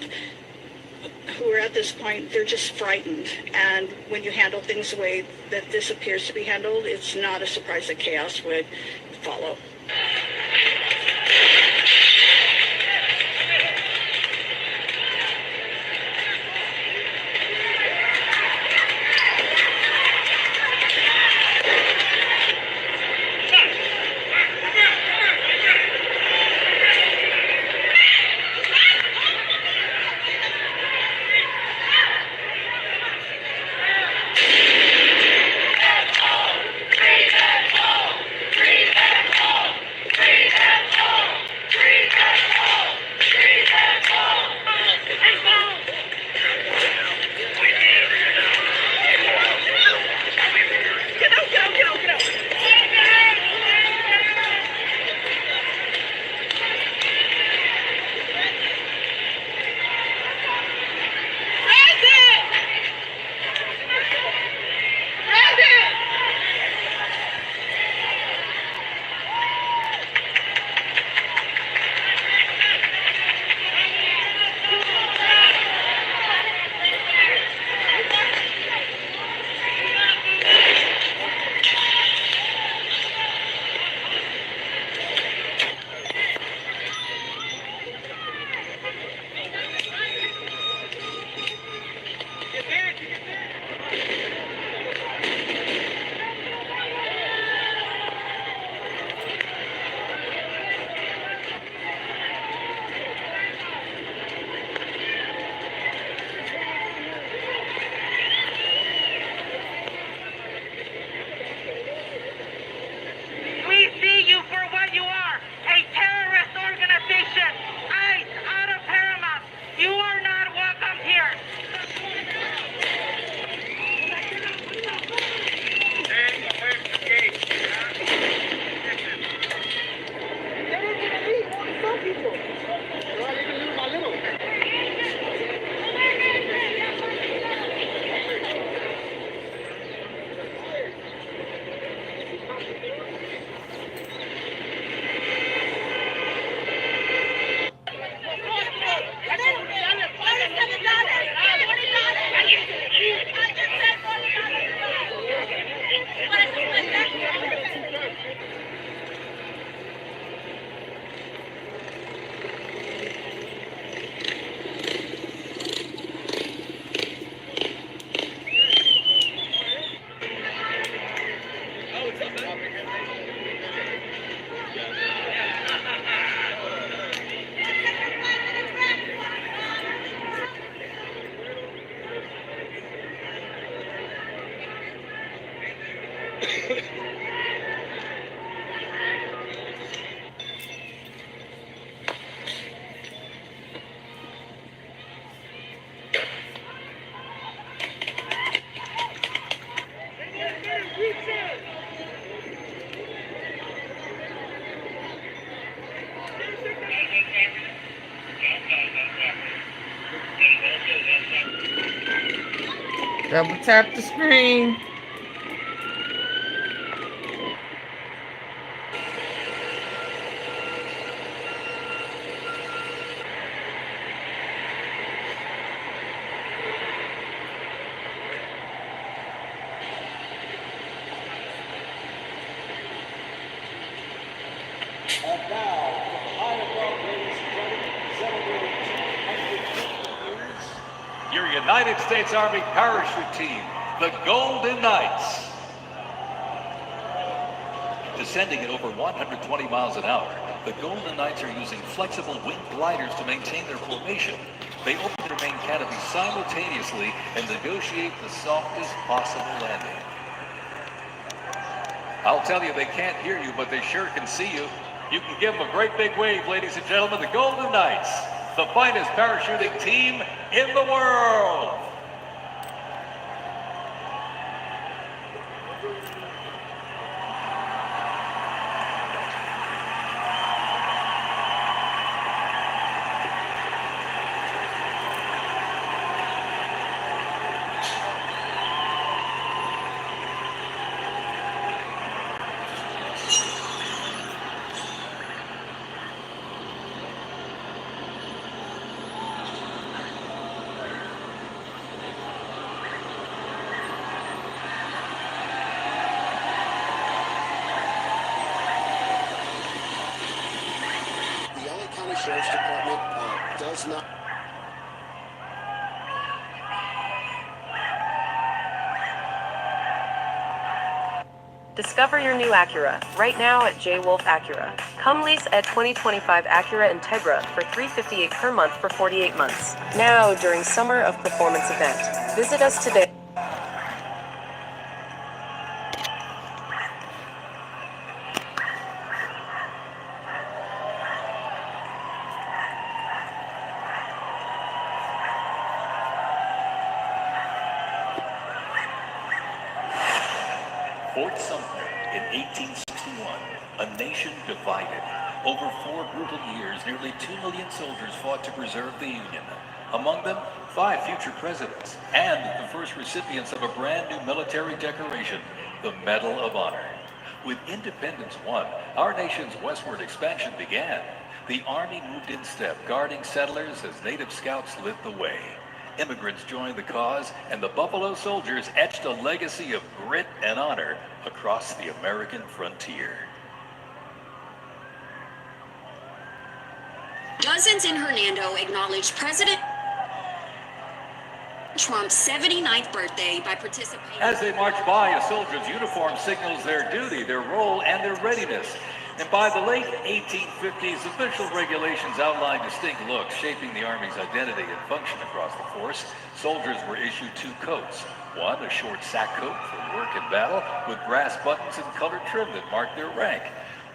Speaker 15: at this point, they're just frightened. And when you handle things the way that this appears to be handled, it's not a surprise that chaos would follow.
Speaker 1: Double tap the screen.
Speaker 13: And now, from high above, ladies and gentlemen, celebrating 250 years, your United States Army parachute team, the Golden Knights. Descending at over 120 miles an hour, the Golden Knights are using flexible wing gliders to maintain their formation. They open their main canopy simultaneously and negotiate the softest possible landing. I'll tell you, they can't hear you, but they sure can see you. You can give them a great big wave, ladies and gentlemen. The Golden Knights, the finest parachuting team in the world.
Speaker 14: Sheriff's Department does not.
Speaker 16: Discover your new Acura right now at J. Wolf Acura. Come lease a 2025 Acura Integra for $358 per month for 48 months. Now during Summer of Performance event. Visit us today.
Speaker 13: Fort Sumter in 1861, a nation divided. Over 4 brutal years, nearly 2 million soldiers fought to preserve the Union. Among them, 5 future presidents and the first recipients of a brand new military decoration, the Medal of Honor. With independence won, our nation's westward expansion began. The Army moved in step, guarding settlers as native scouts lit the way. Immigrants joined the cause, and the Buffalo Soldiers etched a legacy of grit and honor across the American frontier.
Speaker 17: Dozens in Hernando acknowledged President Trump's 79th birthday by participating.
Speaker 13: As they march by, a soldier's uniform signals their duty, their role, and their readiness. And by the late 1850s, official regulations outlined distinct looks, shaping the Army's identity and function across the force. Soldiers were issued 2 coats. One, a short sack coat for work and battle, with brass buttons and colored trim that marked their rank.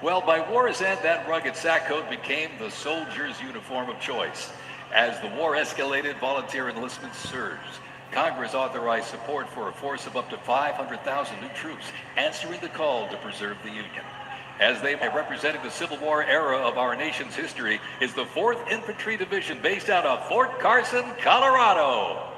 Speaker 13: Well, by war's end, that rugged sack coat became the soldier's uniform of choice. As the war escalated, volunteer enlistment surged. Congress authorized support for a force of up to 500,000 new troops, answering the call to preserve the Union. As they representing the Civil War era of our nation's history is the 4th Infantry Division based out of Fort Carson, Colorado.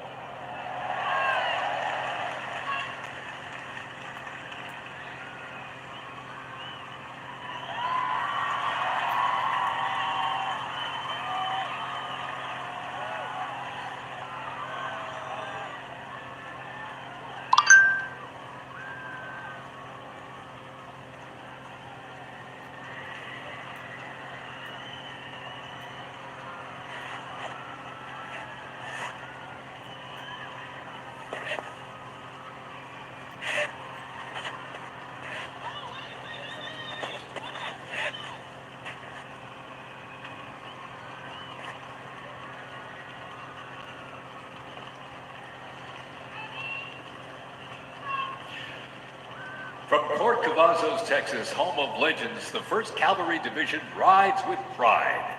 Speaker 13: From Fort Cavazos, Texas, home of legends, the 1st Cavalry Division rides with pride.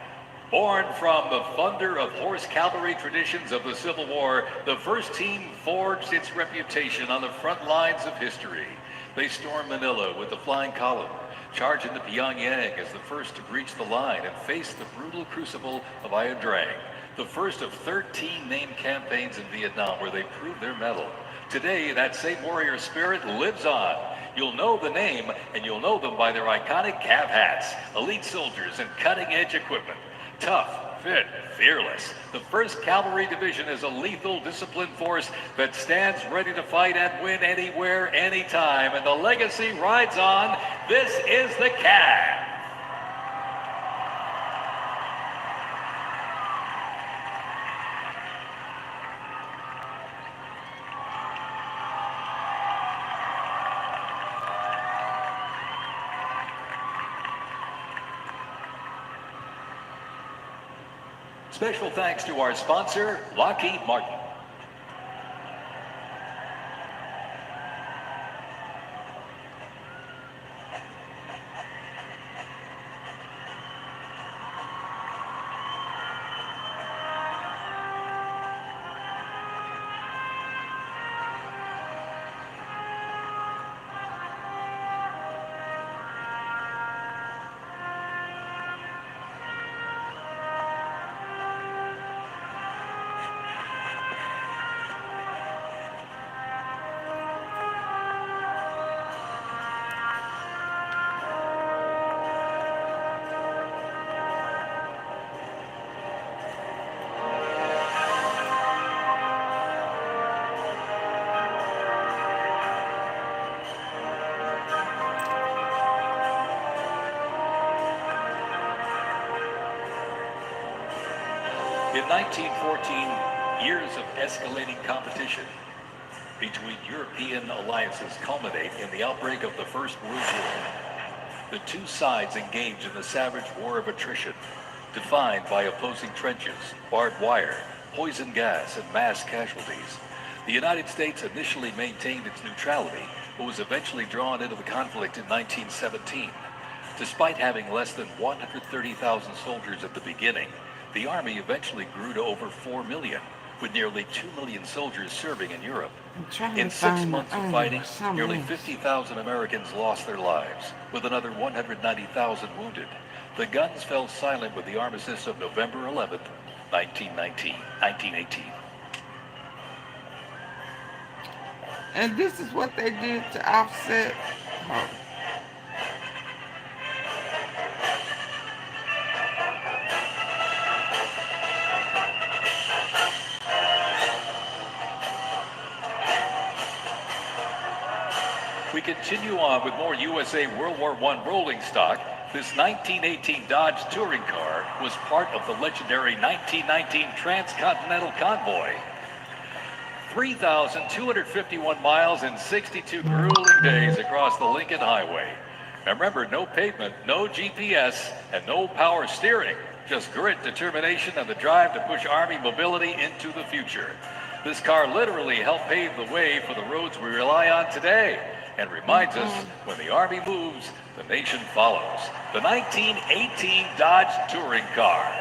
Speaker 13: Born from the thunder of horse cavalry traditions of the Civil War, the 1st team forged its reputation on the front lines of history. They stormed Manila with the flying column, charged into Pyongyang as the first to breach the line and face the brutal crucible of Ia Drang, the first of 13 named campaigns in Vietnam where they proved their mettle. Today, that same warrior spirit lives on. You'll know the name, and you'll know them by their iconic cav hats, elite soldiers, and cutting-edge equipment. Tough, fit, fearless. The 1st Cavalry Division is a lethal, disciplined force that stands ready to fight and win anywhere, anytime, and the legacy rides on. This is the CAV. Special thanks to our sponsor, Lockheed Martin. In 1914, years of escalating competition between European alliances culminate in the outbreak of the First World War. The two sides engage in the savage war of attrition, defined by opposing trenches, barbed wire, poison gas, and mass casualties. The United States initially maintained its neutrality, but was eventually drawn into the conflict in 1917. Despite having less than 130,000 soldiers at the beginning, the Army eventually grew to over 4 million, with nearly 2 million soldiers serving in Europe. In 6 months of fighting, nearly 50,000 Americans lost their lives, with another 190,000 wounded. The guns fell silent with the armistice of November 11th, 1918.
Speaker 1: And this is what they did to offset. Oh.
Speaker 13: We continue on with more USA World War I rolling stock. This 1918 Dodge touring car was part of the legendary 1919 Transcontinental Convoy. 3,251 miles and 62 grueling days across the Lincoln Highway. Now remember, no pavement, no GPS, and no power steering. Just grit, determination, and the drive to push Army mobility into the future. This car literally helped pave the way for the roads we rely on today, and reminds us, when the Army moves, the nation follows. The 1918 Dodge touring car.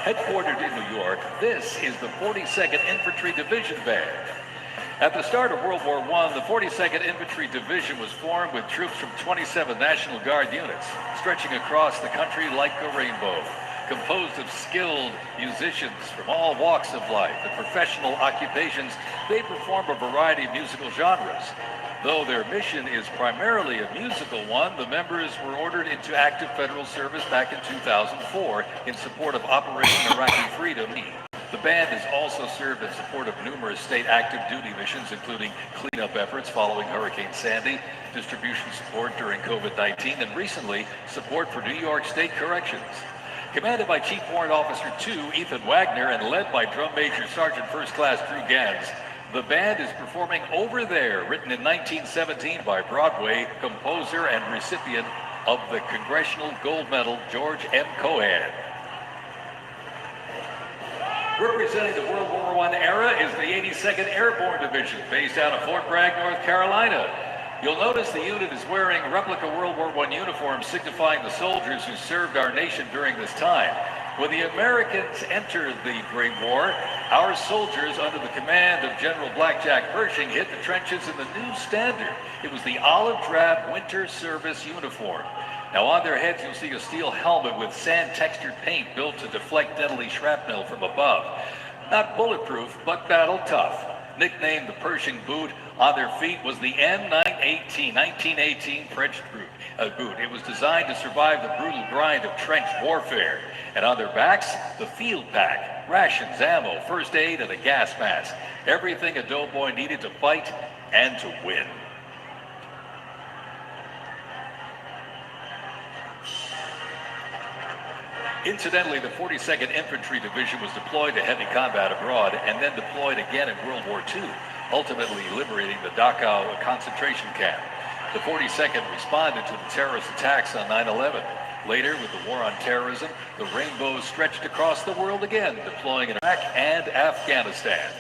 Speaker 13: Headquartered in New York, this is the 42nd Infantry Division Band. At the start of World War I, the 42nd Infantry Division was formed with troops from 27 National Guard units, stretching across the country like a rainbow, composed of skilled musicians from all walks of life and professional occupations. They perform a variety of musical genres. Though their mission is primarily a musical one, the members were ordered into active federal service back in 2004 in support of Operation Iraqi Freedom. The band has also served in support of numerous state active duty missions, including cleanup efforts following Hurricane Sandy, distribution support during COVID-19, and recently, support for New York State Corrections. Commanded by Chief Warrant Officer 2, Ethan Wagner, and led by Drum Major Sergeant First Class Drew Gans, the band is performing Over There, written in 1917 by Broadway composer and recipient of the Congressional Gold Medal, George M. Cohan. Representing the World War I era is the 82nd Airborne Division, based out of Fort Bragg, North Carolina. You'll notice the unit is wearing replica World War I uniforms signifying the soldiers who served our nation during this time. When the Americans entered the Great War, our soldiers under the command of General Blackjack Pershing hit the trenches in the new standard. It was the olive drab winter service uniform. Now on their heads you'll see a steel helmet with sand-textured paint built to deflect deadly shrapnel from above. Not bulletproof, but battle tough. Nicknamed the Pershing boot, on their feet was the M918, 1918 French boot. It was designed to survive the brutal grind of trench warfare. And on their backs, the field pack, rations, ammo, first aid, and a gas mask. Everything a doughboy needed to fight and to win. Incidentally, the 42nd Infantry Division was deployed to heavy combat abroad and then deployed again in World War II, ultimately liberating the Dachau concentration camp. The 42nd responded to the terrorist attacks on 9/11. Later, with the war on terrorism, the rainbow stretched across the world again, deploying in Iraq and Afghanistan.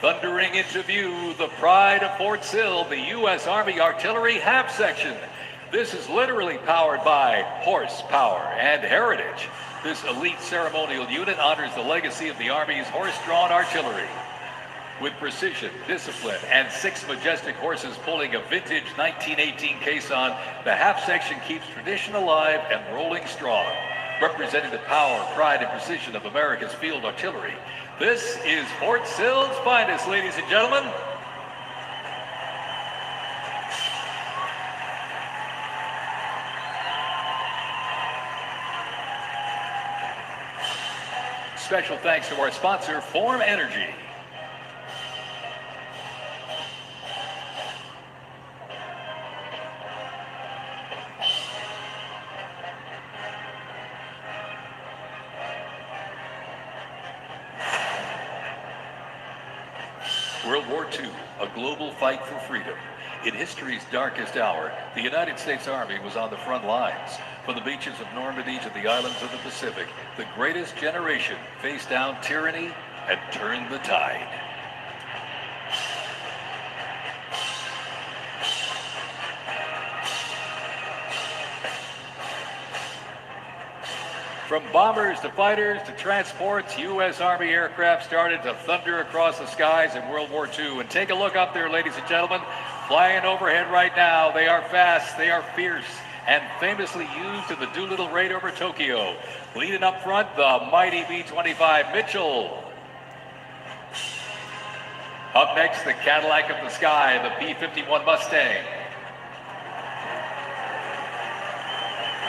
Speaker 13: Thundering into view, the pride of Fort Sill, the U.S. Army Artillery Half Section. This is literally powered by horsepower and heritage. This elite ceremonial unit honors the legacy of the Army's horse-drawn artillery. With precision, discipline, and 6 majestic horses pulling a vintage 1918 caisson, the half section keeps tradition alive and rolling strong. Representing the power, pride, and precision of America's field artillery, this is Fort Sill's finest, ladies and gentlemen. Special thanks to our sponsor, Form Energy. World War II, a global fight for freedom. In history's darkest hour, the United States Army was on the front lines. From the beaches of Normandy to the islands of the Pacific, the greatest generation faced down tyranny and turned the tide. From bombers to fighters to transports, U.S. Army aircraft started to thunder across the skies in World War II. And take a look up there, ladies and gentlemen. Flying overhead right now, they are fast, they are fierce, and famously used in the Doolittle raid over Tokyo. Leading up front, the mighty B-25 Mitchell. Up next, the Cadillac of the sky, the P-51 Mustang.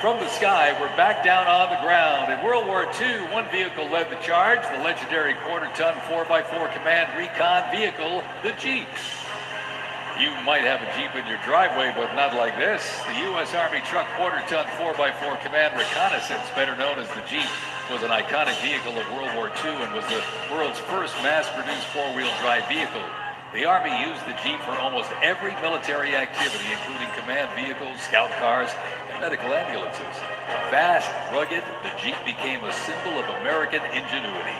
Speaker 13: From the sky, we're back down on the ground. In World War II, one vehicle led the charge, the legendary quarter-ton 4x4 command recon vehicle, the Jeep. You might have a Jeep in your driveway, but not like this. The U.S. Army truck quarter-ton 4x4 command reconnaissance, better known as the Jeep, was an iconic vehicle of World War II and was the world's first mass-produced four-wheel drive vehicle. The Army used the Jeep for almost every military activity, including command vehicles, scout cars, and medical ambulances. Fast, rugged, the Jeep became a symbol of American ingenuity.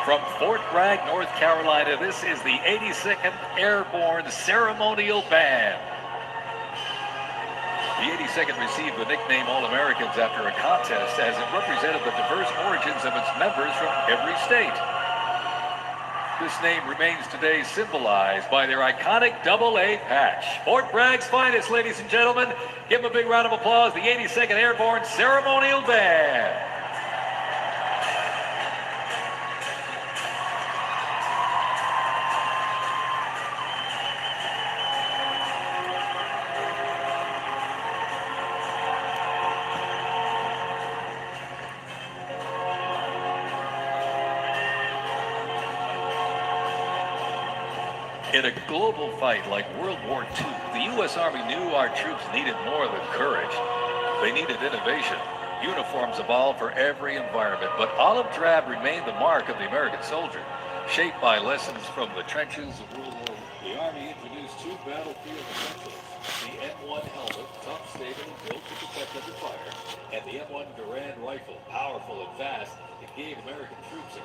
Speaker 13: From Fort Bragg, North Carolina, this is the 82nd Airborne Ceremonial Band. The 82nd received the nickname All-Americans after a contest as it represented the diverse origins of its members from every state. This name remains today symbolized by their iconic AA patch. Fort Bragg's finest, ladies and gentlemen. Give them a big round of applause, the 82nd Airborne Ceremonial Band. In a global fight like World War II, the U.S. Army knew our troops needed more than courage. They needed innovation. Uniforms evolved for every environment, but olive drab remained the mark of the American soldier. Shaped by lessons from the trenches of World War I, the Army introduced two battlefield essentials. The M1 helmet, tough, stable, and built to protect under fire. And the M1 Garand rifle, powerful and fast, it gave American troops a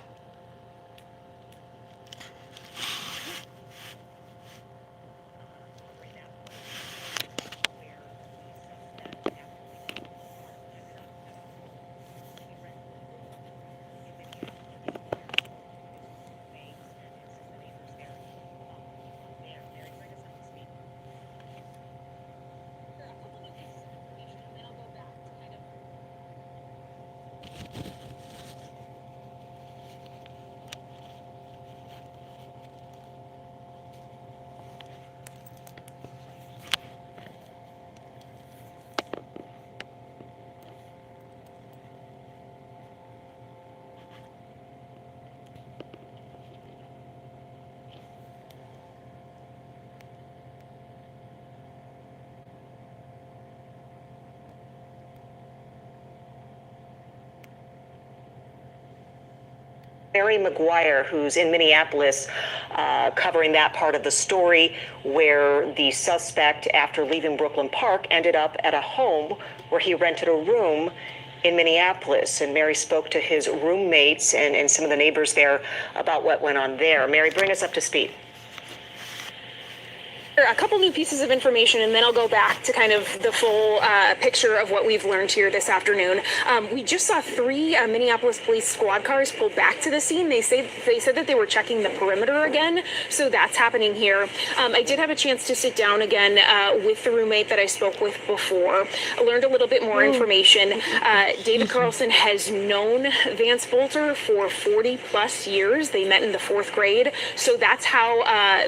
Speaker 18: Mary McGuire, who's in Minneapolis, covering that part of the story where the suspect, after leaving Brooklyn Park, ended up at a home where he rented a room in Minneapolis. And Mary spoke to his roommates and some of the neighbors there about what went on there. Mary, bring us up to speed.
Speaker 19: A couple new pieces of information, and then I'll go back to kind of the full picture of what we've learned here this afternoon. We just saw 3 Minneapolis police squad cars pull back to the scene. They said that they were checking the perimeter again, so that's happening here. I did have a chance to sit down again with the roommate that I spoke with before. I learned a little bit more information. David Carlson has known Vance Bolter for 40 plus years. They met in the 4th grade, so that's how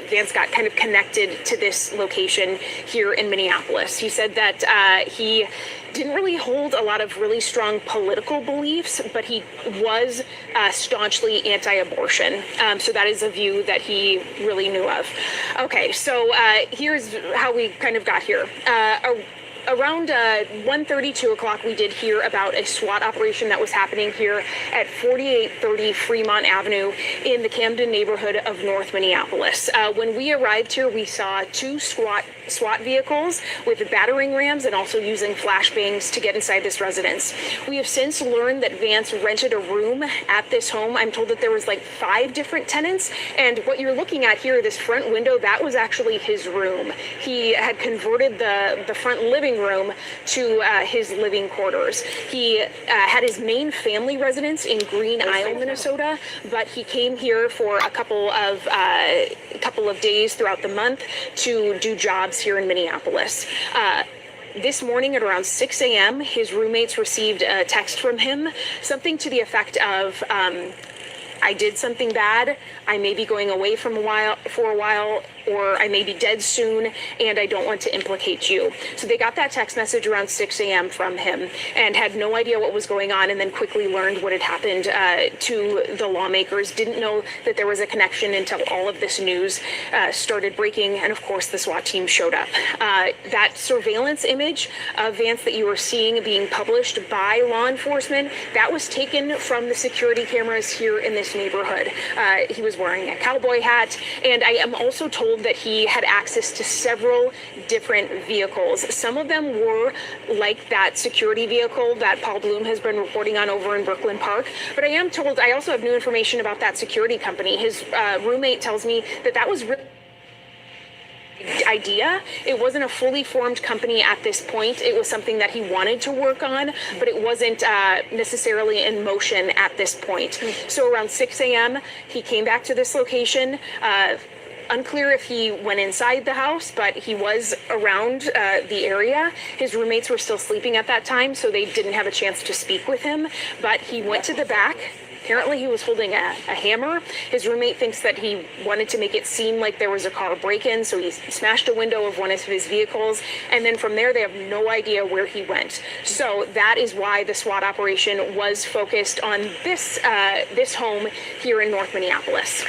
Speaker 19: Vance got kind of connected to this location here in Minneapolis. He said that he didn't really hold a lot of really strong political beliefs, but he was staunchly anti-abortion. So that is a view that he really knew of. Okay, so here's how we kind of got here. Around 1:30, 2 o'clock, we did hear about a SWAT operation that was happening here at 4830 Fremont Avenue in the Camden neighborhood of North Minneapolis. When we arrived here, we saw 2 SWAT vehicles with battering rams and also using flashbangs to get inside this residence. We have since learned that Vance rented a room at this home. I'm told that there was like 5 different tenants, and what you're looking at here, this front window, that was actually his room. He had converted the front living room to his living quarters. He had his main family residence in Green Isle, Minnesota, but he came here for a couple of days throughout the month to do jobs here in Minneapolis. This morning at around 6 a.m., his roommates received a text from him, something to the effect of, I did something bad, I may be going away for a while, or I may be dead soon, and I don't want to implicate you. So they got that text message around 6 a.m. from him and had no idea what was going on, and then quickly learned what had happened to the lawmakers. Didn't know that there was a connection until all of this news started breaking, and of course the SWAT team showed up. That surveillance image of Vance that you were seeing being published by law enforcement, that was taken from the security cameras here in this neighborhood. He was wearing a cowboy hat, and I am also told that he had access to several different vehicles. Some of them were like that security vehicle that Paul Bloom has been reporting on over in Brooklyn Park, but I am told, I also have new information about that security company. His roommate tells me that that was really idea. It wasn't a fully formed company at this point. It was something that he wanted to work on, but it wasn't necessarily in motion at this point. So around 6 a.m., he came back to this location. Unclear if he went inside the house, but he was around the area. His roommates were still sleeping at that time, so they didn't have a chance to speak with him, but he went to the back. Apparently he was holding a hammer. His roommate thinks that he wanted to make it seem like there was a car break-in, so he smashed a window of one of his vehicles, and then from there they have no idea where he went. So that is why the SWAT operation was focused on this home here in North Minneapolis.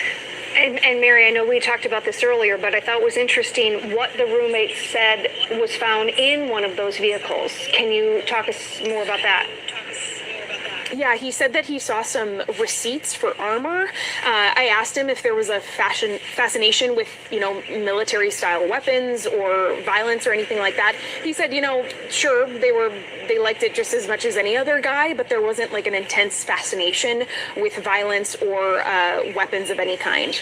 Speaker 19: And Mary, I know we talked about this earlier, but I thought it was interesting what the roommate said was found in one of those vehicles. Can you talk us more about that? Yeah, he said that he saw some receipts for armor. I asked him if there was a fascination with, military-style weapons or violence or anything like that. He said, sure, they liked it just as much as any other guy, but there wasn't like an intense fascination with violence or weapons of any kind.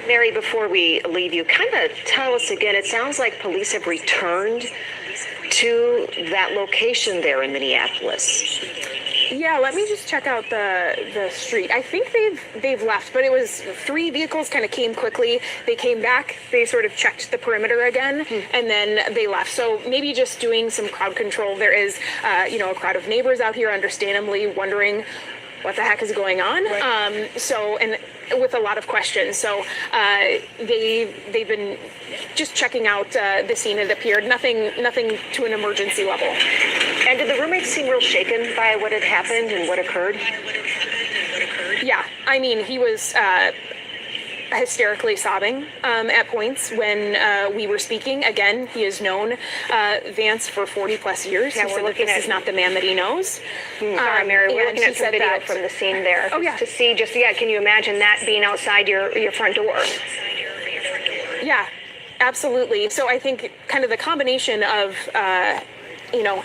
Speaker 18: Mary, before we leave you, kind of tell us again, it sounds like police have returned to that location there in Minneapolis.
Speaker 19: Yeah, let me just check out the street. I think they've left, but it was 3 vehicles kind of came quickly. They came back, they sort of checked the perimeter again, and then they left. So maybe just doing some crowd control. There is, a crowd of neighbors out here, understandably wondering what the heck is going on. Right. And with a lot of questions. So they've been just checking out the scene. It appeared nothing to an emergency level.
Speaker 18: And did the roommates seem real shaken by what had happened and what occurred?
Speaker 19: Yeah, I mean, he was hysterically sobbing at points when we were speaking. Again, he has known Vance for 40 plus years.
Speaker 20: Yeah,
Speaker 19: he
Speaker 20: we're
Speaker 19: said
Speaker 20: looking
Speaker 19: that this
Speaker 20: at
Speaker 19: is not the man that he knows.
Speaker 20: Sorry, Mary, we're looking at some video
Speaker 19: that,
Speaker 20: from the scene there.
Speaker 19: Oh, yeah.
Speaker 20: To see can you imagine that being outside your front door?
Speaker 19: Yeah, absolutely. So I think kind of the combination of,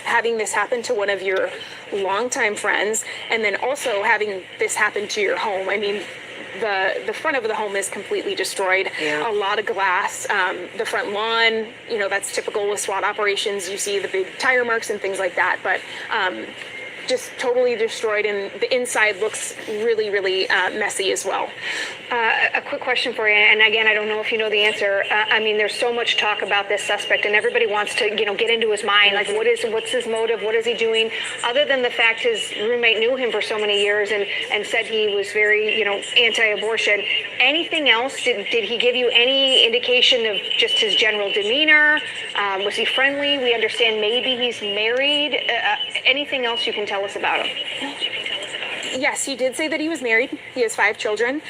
Speaker 19: having this happen to one of your longtime friends and then also having this happen to your home. I mean, the front of the home is completely destroyed. Yeah. A lot of glass. The front lawn, that's typical with SWAT operations. You see the big tire marks and things like that. But just totally destroyed, and the inside looks really, really messy as well.
Speaker 20: A quick question for you, and again, I don't know if you know the answer. I mean, there's so much talk about this suspect, and everybody wants to, get into his mind. Like, what's his motive? What is he doing? Other than the fact his roommate knew him for so many years and said he was very, anti-abortion. Anything else? Did he give you any indication of just his general demeanor? Was he friendly? We understand maybe he's married. Anything else you can tell us about him?
Speaker 19: Yes, he did say that he was married. He has 5 children.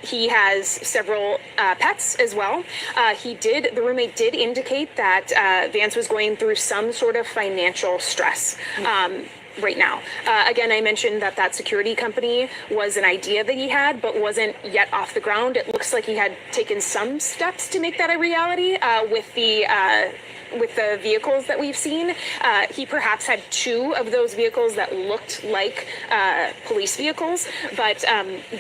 Speaker 19: He has several pets as well. The roommate did indicate that Vance was going through some sort of financial stress right now. Again, I mentioned that security company was an idea that he had, but wasn't yet off the ground. It looks like he had taken some steps to make that a reality with the vehicles that we've seen. He perhaps had 2 of those vehicles that looked like police vehicles, but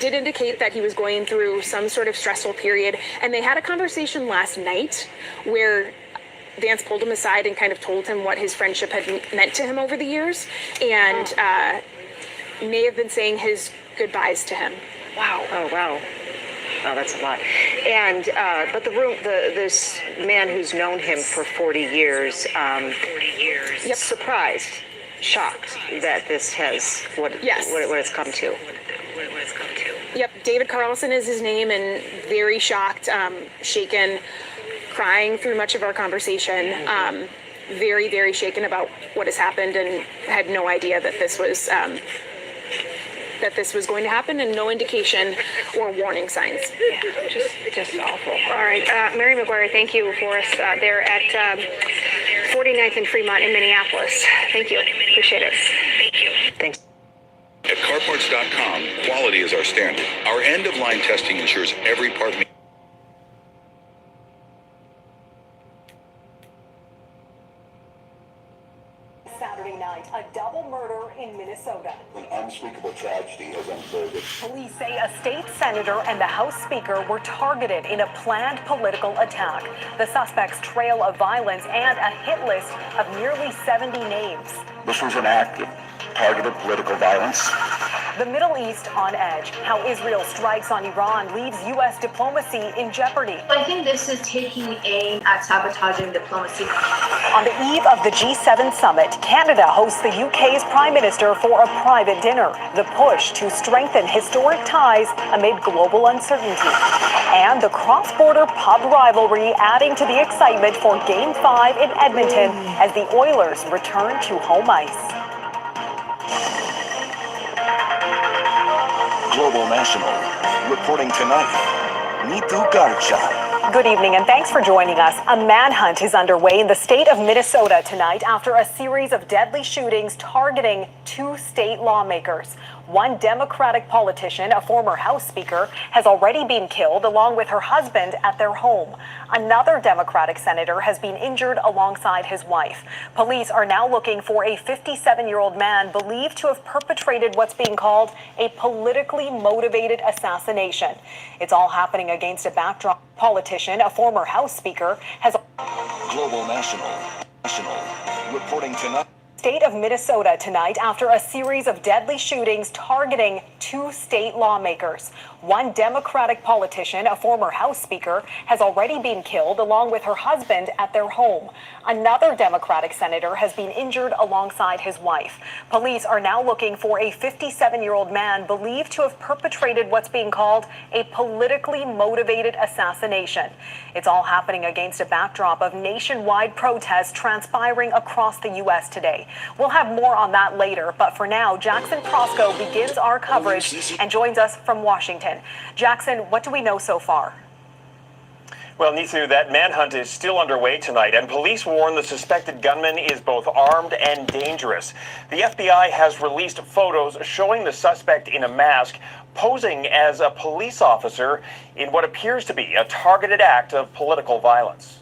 Speaker 19: did indicate that he was going through some sort of stressful period. And they had a conversation last night where Vance pulled him aside and kind of told him what his friendship had meant to him over the years, and may have been saying his goodbyes to him.
Speaker 18: Wow. Oh, wow. Oh, that's a lot. And but this man who's known him for 40 years, yep. Surprised, shocked that this has what it's come to.
Speaker 19: Yep, David Carlson is his name, and very shocked, shaken, crying through much of our conversation. Very, very shaken about what has happened, and had no idea that this was going to happen, and no indication or warning signs.
Speaker 20: Yeah, just awful. All right, Mary McGuire, thank you for us there at 49th and Fremont in Minneapolis. Thank you. Appreciate it. Thank you.
Speaker 18: Thanks.
Speaker 21: At carparts.com, quality is our standard. Our end-of-line testing ensures every part.
Speaker 22: Saturday night, a double murder in Minnesota.
Speaker 14: An unspeakable tragedy has unfolded.
Speaker 22: Police say a state senator and the House Speaker were targeted in a planned political attack. The suspects trail of violence and a hit list of nearly 70 names.
Speaker 14: This was an act of targeted political violence.
Speaker 22: The Middle East on edge. How Israel strikes on Iran leaves U.S. diplomacy in jeopardy.
Speaker 23: I think this is taking aim at sabotaging diplomacy.
Speaker 22: On the eve of the G7 summit, Canada hosts the UK's Prime Minister for a private dinner. The push to strengthen historic ties amid global uncertainty. And the cross-border pub rivalry adding to the excitement for Game 5 in Edmonton as the Oilers return to home ice.
Speaker 14: Global National, reporting tonight, Nitu Garcha.
Speaker 22: Good evening and thanks for joining us. A manhunt is underway in the state of Minnesota tonight after a series of deadly shootings targeting 2 state lawmakers. One Democratic politician, a former House Speaker, has already been killed along with her husband at their home. Another Democratic senator has been injured alongside his wife. Police are now looking for a 57-year-old man believed to have perpetrated what's being called a politically motivated assassination. It's all happening against a backdrop. Politician, a former House Speaker, has
Speaker 2: Global National reporting tonight.
Speaker 22: State of Minnesota tonight after a series of deadly shootings targeting 2 state lawmakers. One Democratic politician, a former House Speaker, has already been killed along with her husband at their home. Another Democratic senator has been injured alongside his wife. Police are now looking for a 57-year-old man believed to have perpetrated what's being called a politically motivated assassination. It's all happening against a backdrop of nationwide protests transpiring across the U.S. today. We'll have more on that later, but for now, Jackson Prosco begins our coverage and joins us from Washington. Jackson, what do we know so far?
Speaker 5: Well, Neetu, that manhunt is still underway tonight, and police warn the suspected gunman is both armed and dangerous. The FBI has released photos showing the suspect in a mask posing as a police officer in what appears to be a targeted act of political violence.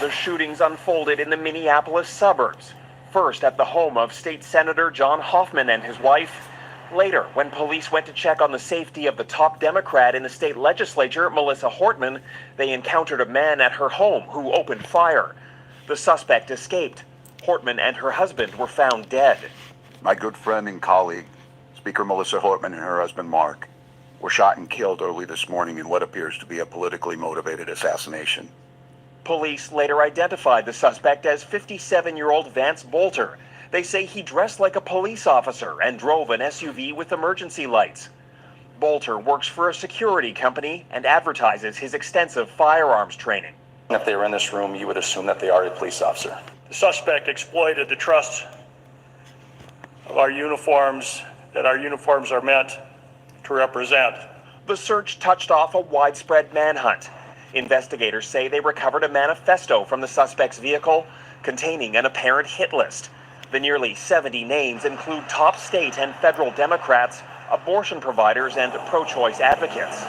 Speaker 5: The shootings unfolded in the Minneapolis suburbs. First at the home of State Senator John Hoffman and his wife. Later, when police went to check on the safety of the top Democrat in the state legislature, Melissa Hortman, they encountered a man at her home who opened fire. The suspect escaped. Hortman and her husband were found dead.
Speaker 7: My good friend and colleague, Speaker Melissa Hortman, and her husband Mark, were shot and killed early this morning in what appears to be a politically motivated assassination.
Speaker 5: Police later identified the suspect as 57-year-old Vance Bolter. They say he dressed like a police officer and drove an SUV with emergency lights. Bolter works for a security company and advertises his extensive firearms training.
Speaker 6: If they were in this room, you would assume that they are a police officer.
Speaker 8: The suspect exploited the trust of our uniforms that our uniforms are meant to represent.
Speaker 5: The search touched off a widespread manhunt. Investigators say they recovered a manifesto from the suspect's vehicle containing an apparent hit list. The nearly 70 names include top state and federal Democrats, abortion providers, and pro-choice advocates.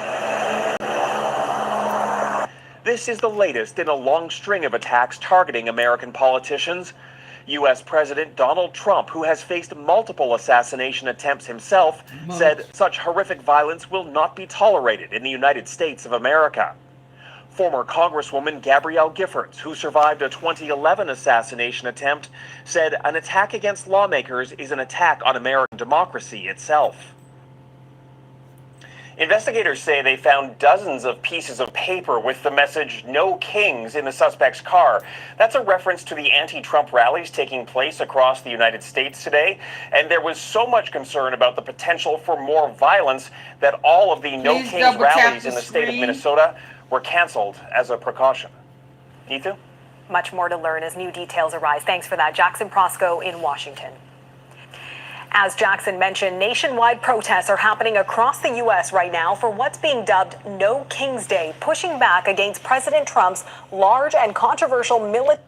Speaker 5: This is the latest in a long string of attacks targeting American politicians. U.S. President Donald Trump, who has faced multiple assassination attempts himself, said such horrific violence will not be tolerated in the United States of America. Former Congresswoman Gabrielle Giffords, who survived a 2011 assassination attempt, said an attack against lawmakers is an attack on American democracy itself. Investigators say they found dozens of pieces of paper with the message "No Kings" in the suspect's car. That's a reference to the anti-Trump rallies taking place across the United States today. And there was so much concern about the potential for more violence that all of the No Kings rallies in the state of Minnesota were canceled as a precaution. Neetu?
Speaker 22: Much more to learn as new details arise. Thanks for that, Jackson Prosco in Washington. As Jackson mentioned, nationwide protests are happening across the U.S. right now for what's being dubbed No Kings Day, pushing back against President Trump's large and controversial military.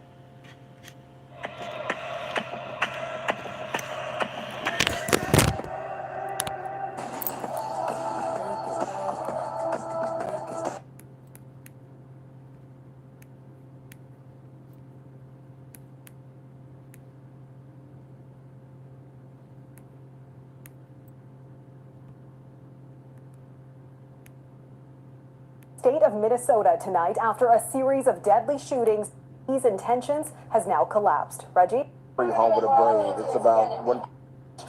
Speaker 22: State of Minnesota tonight after a series of deadly shootings. These intentions has now collapsed. Reggie?
Speaker 24: Home with a brave. It's about one.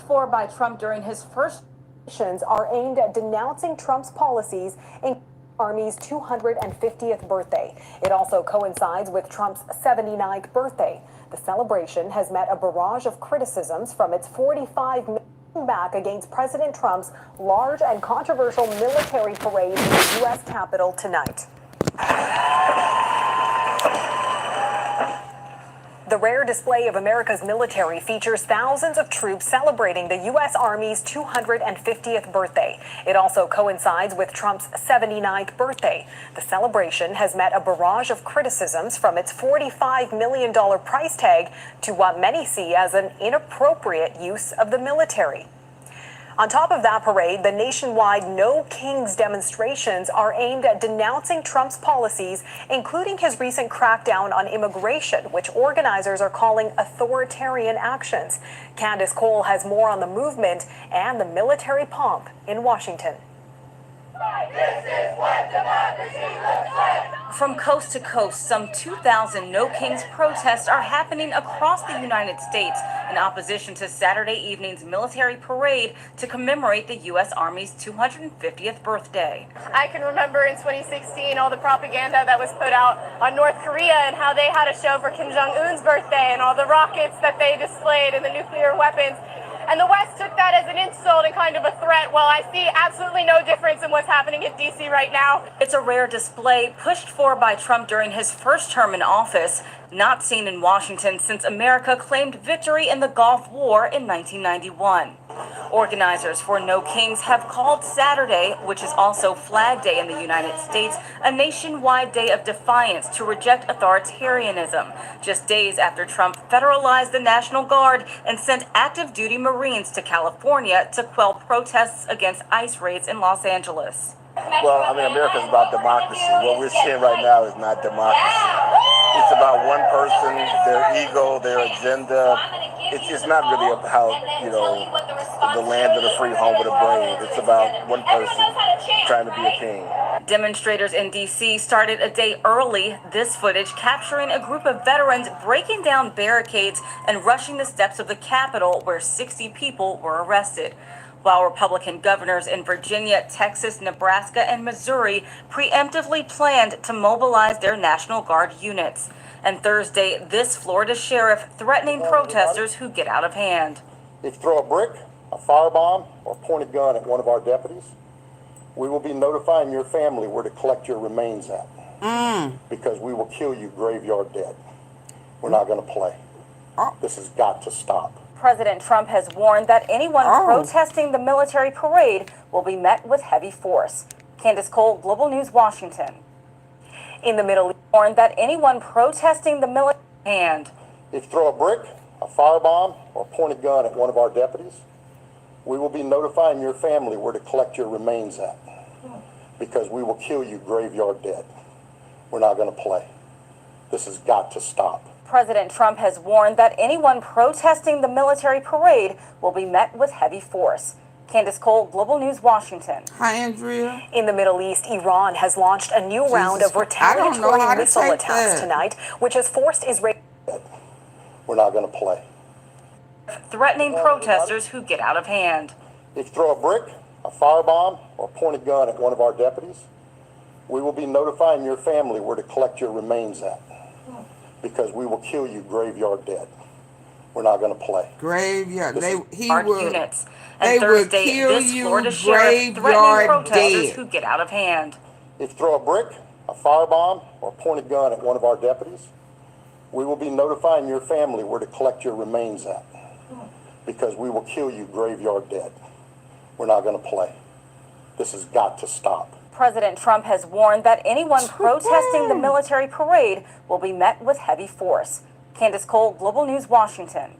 Speaker 22: For by Trump during his first actions are aimed at denouncing Trump's policies in Army's 250th birthday. It also coincides with Trump's 79th birthday. The celebration has met a barrage of criticisms from its 45 million back against President Trump's large and controversial military parade in the U.S. Capitol tonight. The rare display of America's military features thousands of troops celebrating the U.S. Army's 250th birthday. It also coincides with Trump's 79th birthday. The celebration has met a barrage of criticisms, from its $45 million price tag to what many see as an inappropriate use of the military. On top of that parade, the nationwide No Kings demonstrations are aimed at denouncing Trump's policies, including his recent crackdown on immigration, which organizers are calling authoritarian actions. Candace Cole has more on the movement and the military pomp in Washington.
Speaker 3: This is what democracy looks like.
Speaker 4: From coast to coast, some 2,000 No Kings protests are happening across the United States in opposition to Saturday evening's military parade to commemorate the U.S. Army's 250th birthday.
Speaker 9: I can remember in 2016 all the propaganda that was put out on North Korea and how they had a show for Kim Jong-un's birthday and all the rockets that they displayed and the nuclear weapons. And the West took that as an insult and kind of a threat. Well, I see absolutely no difference in what's happening in D.C. right now.
Speaker 4: It's a rare display pushed for by Trump during his first term in office, not seen in Washington since America claimed victory in the Gulf War in 1991. Organizers for No Kings have called Saturday, which is also Flag Day in the United States, a nationwide day of defiance to reject authoritarianism, just days after Trump federalized the National Guard and sent active duty Marines to California to quell protests against ICE raids in Los Angeles.
Speaker 24: Well, I mean, America's about democracy. What we're seeing right now is not democracy. It's about one person, their ego, their agenda. It's not really about, the land of the free, home of the brave. It's about one person trying to be a king.
Speaker 4: Demonstrators in D.C. started a day early. This footage capturing a group of veterans breaking down barricades and rushing the steps of the Capitol, where 60 people were arrested. While Republican governors in Virginia, Texas, Nebraska, and Missouri preemptively planned to mobilize their National Guard units. And Thursday, this Florida sheriff threatening protesters who get out of hand.
Speaker 12: If you throw a brick, a firebomb, or point a gun at one of our deputies, we will be notifying your family where to collect your remains at. Because we will kill you graveyard dead. We're not going to play. This has got to stop.
Speaker 4: President Trump has warned that anyone protesting the military parade will be met with heavy force. Candace Cole, Global News, Washington. In the Middle East, warned that anyone protesting the military hand.
Speaker 12: If you throw a brick, a firebomb, or point a gun at one of our deputies, we will be notifying your family where to collect your remains at. Because we will kill you graveyard dead. We're not going to play. This has got to stop.
Speaker 4: President Trump has warned that anyone protesting the military parade will be met with heavy force. Candace Cole, Global News, Washington.
Speaker 1: Hi, Andrea.
Speaker 22: In the Middle East, Iran has launched a new round of retaliatory missile attacks tonight, which has forced Israel.
Speaker 12: We're not going to play.
Speaker 4: Threatening protesters who get out of hand.
Speaker 12: If you throw a brick, a firebomb, or point a gun at one of our deputies, we will be notifying your family where to collect your remains at. Because we will kill you graveyard dead. We're not going to play.
Speaker 1: Graveyard.
Speaker 4: Units. And Thursday, this Florida sheriff threatening protesters who get out of hand.
Speaker 12: If you throw a brick, a firebomb, or point a gun at one of our deputies, we will be notifying your family where to collect your remains at. Because we will kill you graveyard dead. We're not going to play. This has got to stop.
Speaker 4: President Trump has warned that anyone protesting the military parade will be met with heavy force. Candace Cole, Global News, Washington.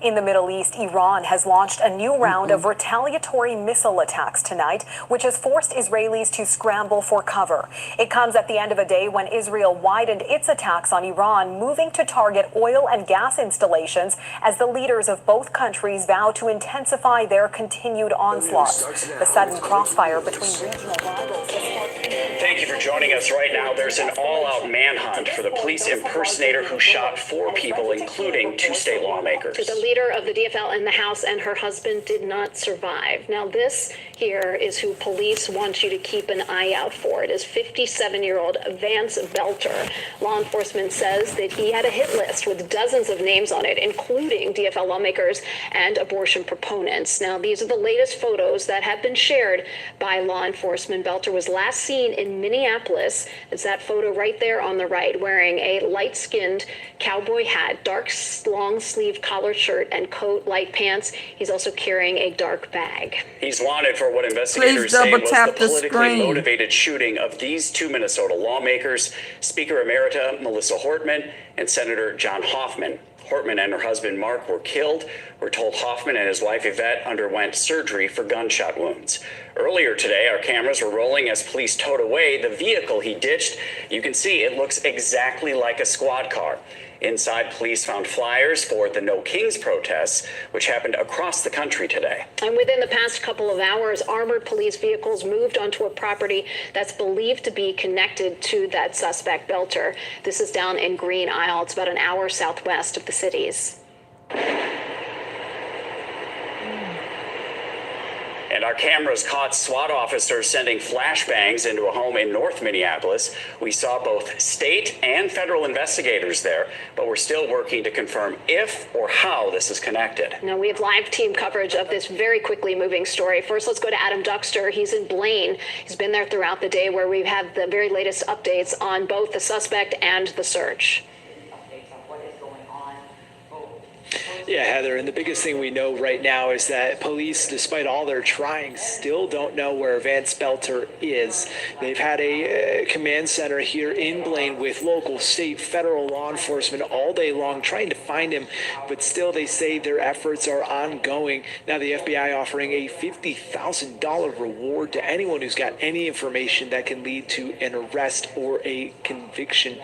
Speaker 22: In the Middle East, Iran has launched a new round of retaliatory missile attacks tonight, which has forced Israelis to scramble for cover. It comes at the end of a day when Israel widened its attacks on Iran, moving to target oil and gas installations as the leaders of both countries vow to intensify their continued onslaught. The sudden crossfire between regional rivals has sparked...
Speaker 25: Thank you for joining us right now. There's an all-out manhunt for the police impersonator who shot 4 people, including 2 state lawmakers.
Speaker 26: The leader of the DFL in the House and her husband did not survive. Now, this
Speaker 20: here is who police want you to keep an eye out for. It is 57-year-old Vance Belter. Law enforcement says that he had a hit list with dozens of names on it, including DFL lawmakers and abortion proponents. Now, these are the latest photos that have been shared by law enforcement. Belter was last seen in Minneapolis. It's that photo right there on the right, wearing a light-skinned cowboy hat, dark long-sleeve collared shirt and coat, light pants. He's also carrying a dark bag.
Speaker 25: He's wanted for what investigators say was the politically motivated shooting of these two Minnesota lawmakers, Speaker Emerita Melissa Hortman and Senator John Hoffman. Hortman and her husband Mark were killed. We're told Hoffman and his wife Yvette underwent surgery for gunshot wounds. Earlier today, our cameras were rolling as police towed away the vehicle he ditched. You can see it looks exactly like a squad car. Inside, police found flyers for the No Kings protests, which happened across the country today.
Speaker 20: And within the past couple of hours, armored police vehicles moved onto a property that's believed to be connected to that suspect, Belter. This is down in Green Isle. It's about an hour southwest of the cities.
Speaker 25: And our cameras caught SWAT officers sending flashbangs into a home in North Minneapolis. We saw both state and federal investigators there, but we're still working to confirm if or how this is connected.
Speaker 20: Now, we have live team coverage of this very quickly moving story. First, let's go to Adam Duxter. He's in Blaine. He's been there throughout the day, where we've had the very latest updates on both the suspect and the search.
Speaker 10: Yeah, Heather, and the biggest thing we know right now is that police, despite all their trying, still don't know where Vance Belter is. They've had a command center here in Blaine with local, state, federal law enforcement all day long trying to find him, but still they say their efforts are ongoing. Now the FBI offering a $50,000 reward to anyone who's got any information that can lead to an arrest or a conviction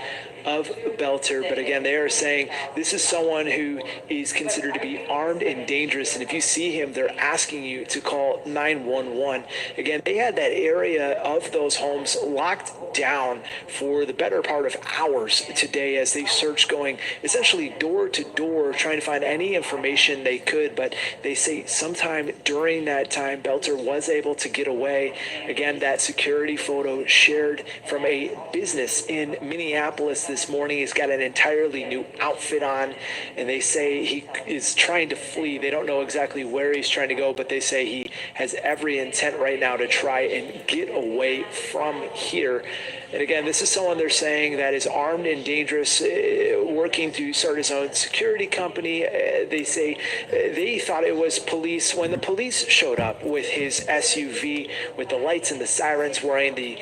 Speaker 10: of Belter. But again, they are saying this is someone who is considered to be armed and dangerous, and if you see him, they're asking you to call 911. Again, they had that area of those homes locked down for the better part of hours today as they searched, going essentially door to door trying to find any information they could. But they say sometime during that time, Belter was able to get away. Again, that security photo shared from a business in Minneapolis this morning. He's got an entirely new outfit on, and they say he is trying to flee. They don't know exactly where he's trying to go, but they say he has every intent right now to try and get away from here. And again, this is someone they're saying that is armed and dangerous, working to start his own security company. They say they thought it was police when the police showed up with his SUV with the lights and the sirens, wearing the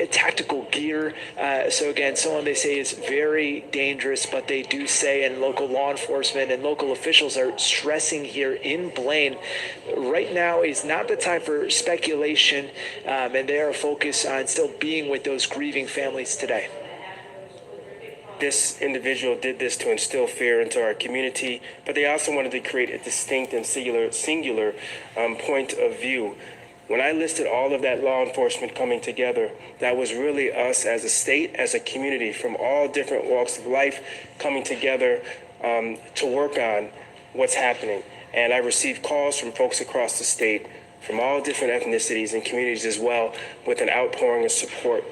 Speaker 10: tactical gear. So again, someone they say is very dangerous, but they do say, and local law enforcement and local officials are stressing here in Blaine, right now is not the time for speculation, and they are focused on still being with those grieving families today.
Speaker 11: This individual did this to instill fear into our community, but they also wanted to create a distinct and singular point of view. When I listed all of that law enforcement coming together, that was really us as a state, as a community, from all different walks of life coming together to work on what's happening. And I received calls from folks across the state, from all different ethnicities and communities as well, with an outpouring of support.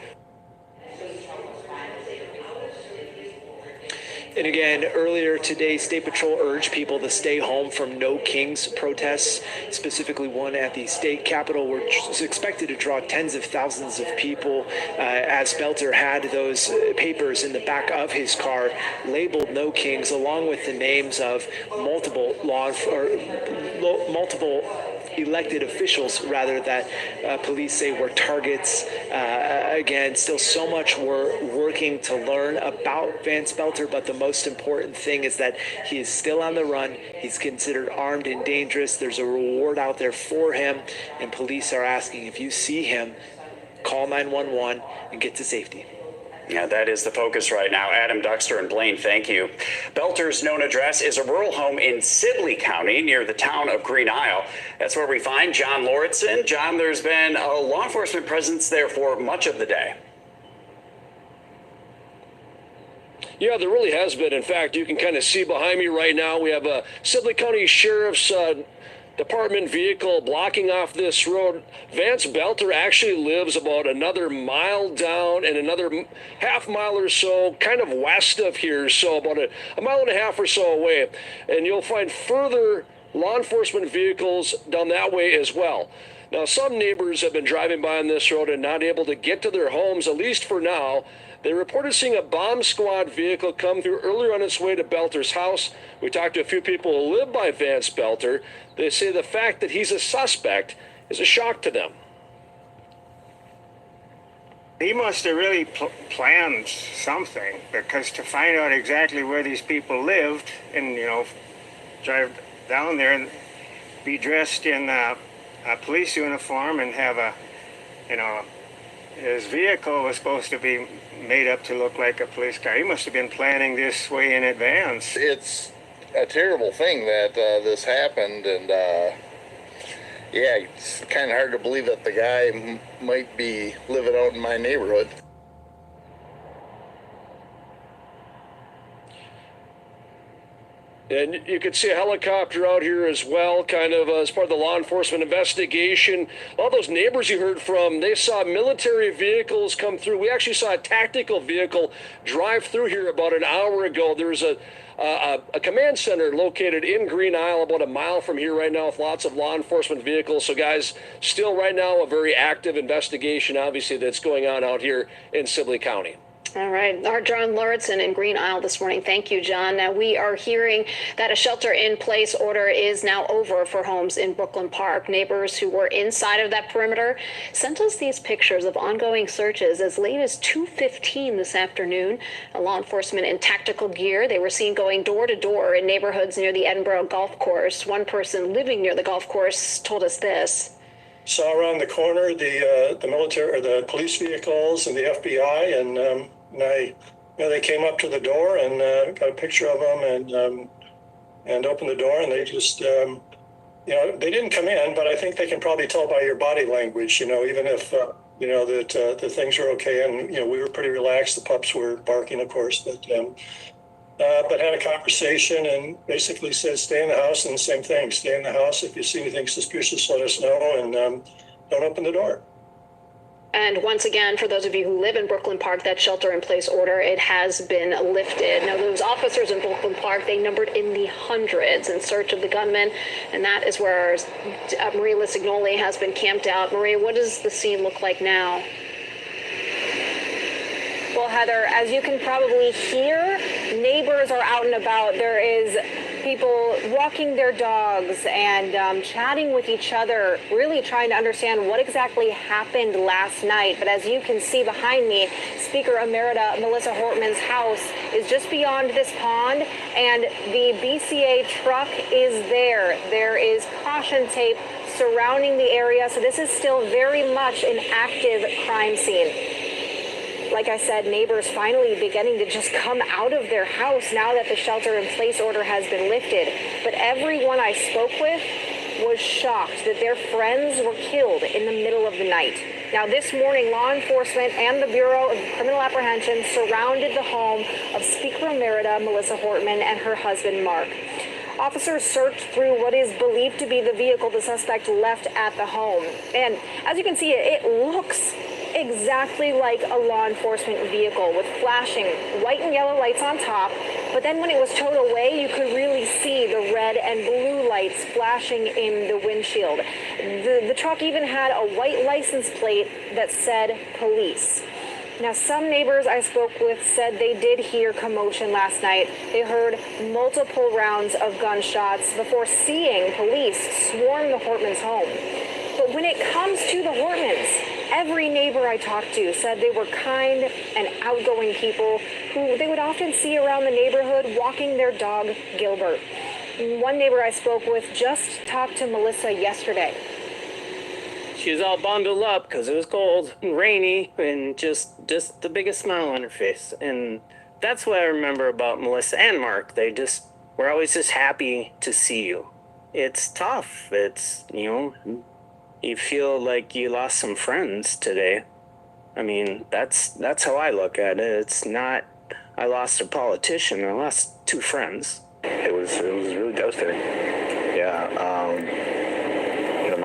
Speaker 10: And again, earlier today, State Patrol urged people to stay home from No Kings protests, specifically one at the state capitol, which was expected to draw tens of thousands of people, as Belter had those papers in the back of his car labeled No Kings, along with the names of multiple elected officials, rather, that police say were targets. Again, still so much we're working to learn about Vance Belter, but the most important thing is that he is still on the run. He's considered armed and dangerous. There's a reward out there for him, and police are asking, if you see him, call 911 and get to safety.
Speaker 25: Yeah, that is the focus right now. Adam Duxter and Blaine, thank you. Belter's known address is a rural home in Sibley County near the town of Green Isle. That's where we find John Lauritsen. John, there's been a law enforcement presence there for much of the day.
Speaker 15: Yeah, there really has been. In fact, you can kind of see behind me right now, we have a Sibley County Sheriff's department vehicle blocking off this road. Vance Belter actually lives about another mile down and another half mile or so kind of west of here, so about a mile and a half or so away. And you'll find further law enforcement vehicles down that way as well. Now, some neighbors have been driving by on this road and not able to get to their homes, at least for now. They reported seeing a bomb squad vehicle come through earlier on its way to Belter's house. We talked to a few people who live by Vance Belter. They say the fact that he's a suspect is a shock to them.
Speaker 13: He must have really planned something, because to find out exactly where these people lived and, you know, drive down there and be dressed in a police uniform and have a, you know, his vehicle was supposed to be made up to look like a police car. He must have been planning this way in advance.
Speaker 16: It's a terrible thing that this happened, and yeah, it's kind of hard to believe that the guy might be living out in my neighborhood.
Speaker 15: And you could see a helicopter out here as well, kind of as part of the law enforcement investigation. All those neighbors you heard from, they saw military vehicles come through. We actually saw a tactical vehicle drive through here about an hour ago. There's a command center located in Green Isle, about a mile from here right now, with lots of law enforcement vehicles. So, guys, still right now a very active investigation, obviously, that's going on out here in Sibley County.
Speaker 20: All right. Our John Lauritsen in Green Isle this morning. Thank you, John. Now, we are hearing that a shelter-in-place order is now over for homes in Brooklyn Park. Neighbors who were inside of that perimeter sent us these pictures of ongoing searches as late as 2:15 this afternoon. Law enforcement in tactical gear. They were seen going door to door in neighborhoods near the Edinburgh Golf Course. One person living near the golf course told us this.
Speaker 8: Saw around the corner the military or the police vehicles and the FBI, and they came up to the door and got a picture of them and opened the door, and they just they didn't come in, but I think they can probably tell by your body language, even if that the things were okay, and we were pretty relaxed. The pups were barking, of course, but had a conversation and basically said, stay in the house, and the same thing, stay in the house. If you see anything suspicious, let us know, and don't open the door.
Speaker 20: And once again, for those of you who live in Brooklyn Park, that shelter-in-place order, it has been lifted. Now, those officers in Brooklyn Park, they numbered in the hundreds in search of the gunman, and that is where Maria Lisignoli has been camped out. Maria, what does the scene look like now? Well, Heather, as you can probably hear, neighbors are out and about. There is people walking their dogs and chatting with each other, really trying to understand what exactly happened last night. But as you can see behind me, Speaker Emerita Melissa Hortman's house is just beyond this pond, and the BCA truck is there. There is caution tape surrounding the area, so this is still very much an active crime scene. Like I said, neighbors finally beginning to just come out of their house now that the shelter-in-place order has been lifted. But everyone I spoke with was shocked that their friends were killed in the middle of the night. Now, this morning, law enforcement and the Bureau of Criminal Apprehension surrounded the home of Speaker Emerita Melissa Hortman and her husband, Mark. Officers searched through what is believed to be the vehicle the suspect left at the home. And as you can see, it looks exactly like a law enforcement vehicle with flashing white and yellow lights on top. But then when it was towed away, you could really see the red and blue lights flashing in the windshield. The truck even had a white license plate that said police. Now, some neighbors I spoke with said they did hear commotion last night. They heard multiple rounds of gunshots before seeing police swarm the Hortmans' home. But when it comes to the Hortmans, every neighbor I talked to said they were kind and outgoing people who they would often see around the neighborhood walking their dog, Gilbert. One neighbor I spoke with just talked to Melissa yesterday.
Speaker 17: She was all bundled up because it was cold and rainy, and just the biggest smile on her face. And that's what I remember about Melissa and Mark. They just were always just happy to see you. It's tough. It's, you feel like you lost some friends today. I mean, that's how I look at it. It's not, I lost a politician. I lost two friends.
Speaker 18: It was really devastating. Yeah.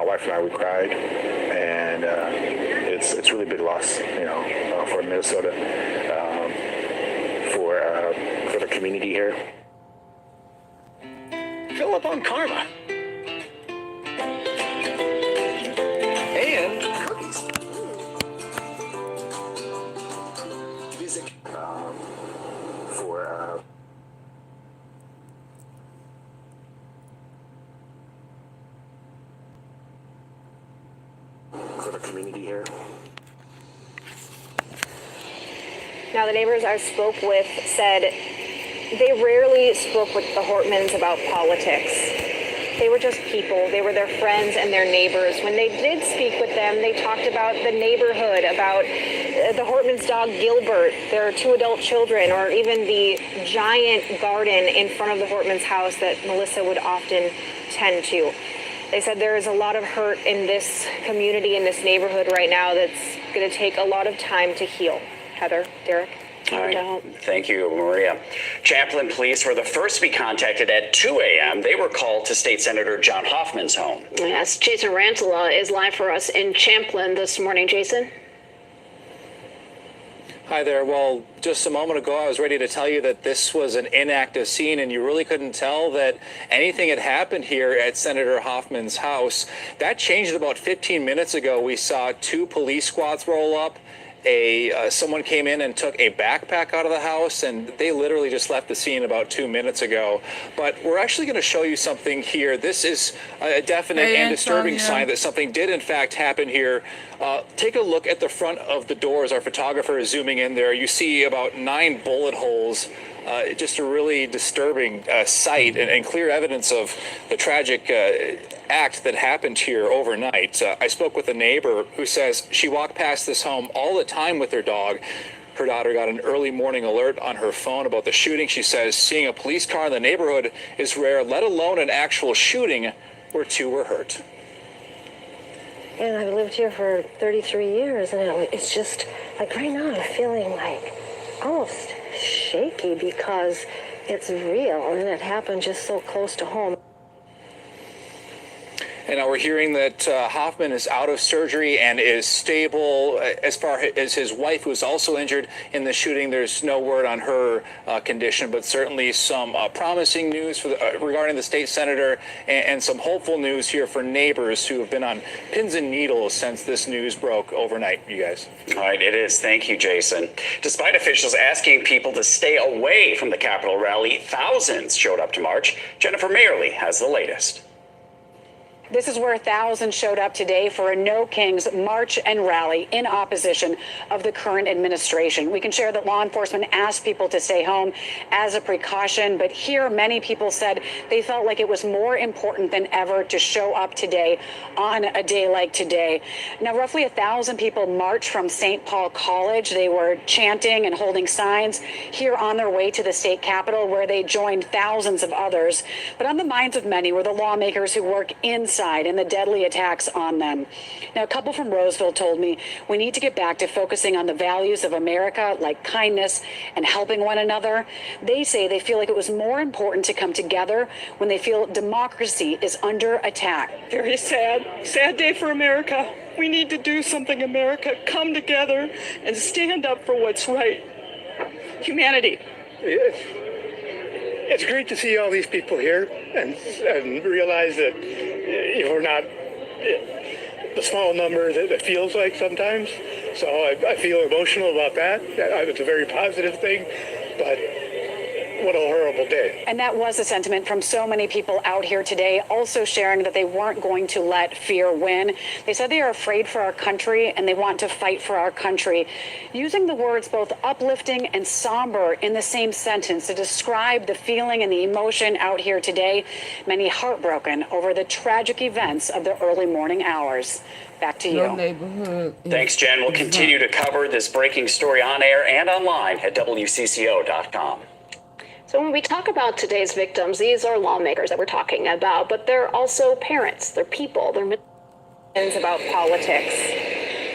Speaker 14: wife and I, we cried, and it's really big loss, for Minnesota, for the community here.
Speaker 18: Fill up on karma. And cookies. Visit
Speaker 14: for the community here.
Speaker 20: Now, the neighbors I spoke with said they rarely spoke with the Hortmans about politics. They were just people. They were their friends and their neighbors. When they did speak with them, they talked about the neighborhood, about the Hortmans' dog Gilbert, their 2 adult children, or even the giant garden in front of the Hortmans' house that Melissa would often tend to. They said there is a lot of hurt in this community, in this neighborhood right now that's going to take a lot of time to heal. Heather, Derek?
Speaker 25: All right. Thank you, Maria. Champlin police were the first to be contacted at 2 a.m. They were called to State Senator John Hoffman's home.
Speaker 20: Yes, Jason Rantala is live for us in Champlin this morning. Jason?
Speaker 19: Hi there. Well, just a moment ago, I was ready to tell you that this was an inactive scene, and you really couldn't tell that anything had happened here at Senator Hoffman's house. That changed about 15 minutes ago. We saw 2 police squads roll up. Someone came in and took a backpack out of the house, and they literally just left the scene about 2 minutes ago. But we're actually going to show you something here. This is a definite and disturbing sign that something did in fact happen here. Take a look at the front of the doors. Our photographer is zooming in there. You see about 9 bullet holes. Just a really disturbing sight and clear evidence of the tragic act that happened here overnight. I spoke with a neighbor who says she walked past this home all the time with her dog. Her daughter got an early morning alert on her phone about the shooting. She says seeing a police car in the neighborhood is rare, let alone an actual shooting where 2 were hurt.
Speaker 21: And I've lived here for 33 years, and it's just, like right now I'm feeling like almost shaky because it's real and it happened just so close to home.
Speaker 19: And now we're hearing that Hoffman is out of surgery and is stable. As far as his wife, who was also injured in the shooting, there's no word on her condition, but certainly some promising news for regarding the state senator and some hopeful news here for neighbors who have been on pins and needles since this news broke overnight, you guys.
Speaker 25: All right, it is. Thank you, Jason. Despite officials asking people to stay away from the Capitol rally, thousands showed up to march. Jennifer Mayerly has the latest.
Speaker 23: This is where thousands showed up today for a No Kings march and rally in opposition of the current administration. We can share that law enforcement asked people to stay home as a precaution, but here many people said they felt like it was more important than ever to show up today on a day like today. Now, roughly 1,000 people marched from St. Paul College. They were chanting and holding signs here on their way to the state capitol, where they joined thousands of others. But on the minds of many were the lawmakers who work inside and the deadly attacks on them. Now, a couple from Roseville told me we need to get back to focusing on the values of America, like kindness and helping one another. They say they feel like it was more important to come together when they feel democracy is under attack.
Speaker 26: Very sad day for America. We need to do something, America. Come together and stand up for what's right. Humanity.
Speaker 14: It's great to see all these people here and realize that we're not the small number that it feels like sometimes. So I feel emotional about that. It's a very positive thing, but what a horrible day.
Speaker 23: And that was a sentiment from so many people out here today, also sharing that they weren't going to let fear win. They said they are afraid for our country and they want to fight for our country, using the words both uplifting and somber in the same sentence to describe the feeling and the emotion out here today. Many heartbroken over the tragic events of the early morning hours. Back to you.
Speaker 1: Your neighborhood.
Speaker 25: Thanks, Jen. We'll continue to cover this breaking story on air and online at WCCO.com.
Speaker 20: So when we talk about today's victims, these are lawmakers that we're talking about, but they're also parents, they're people, they're about politics.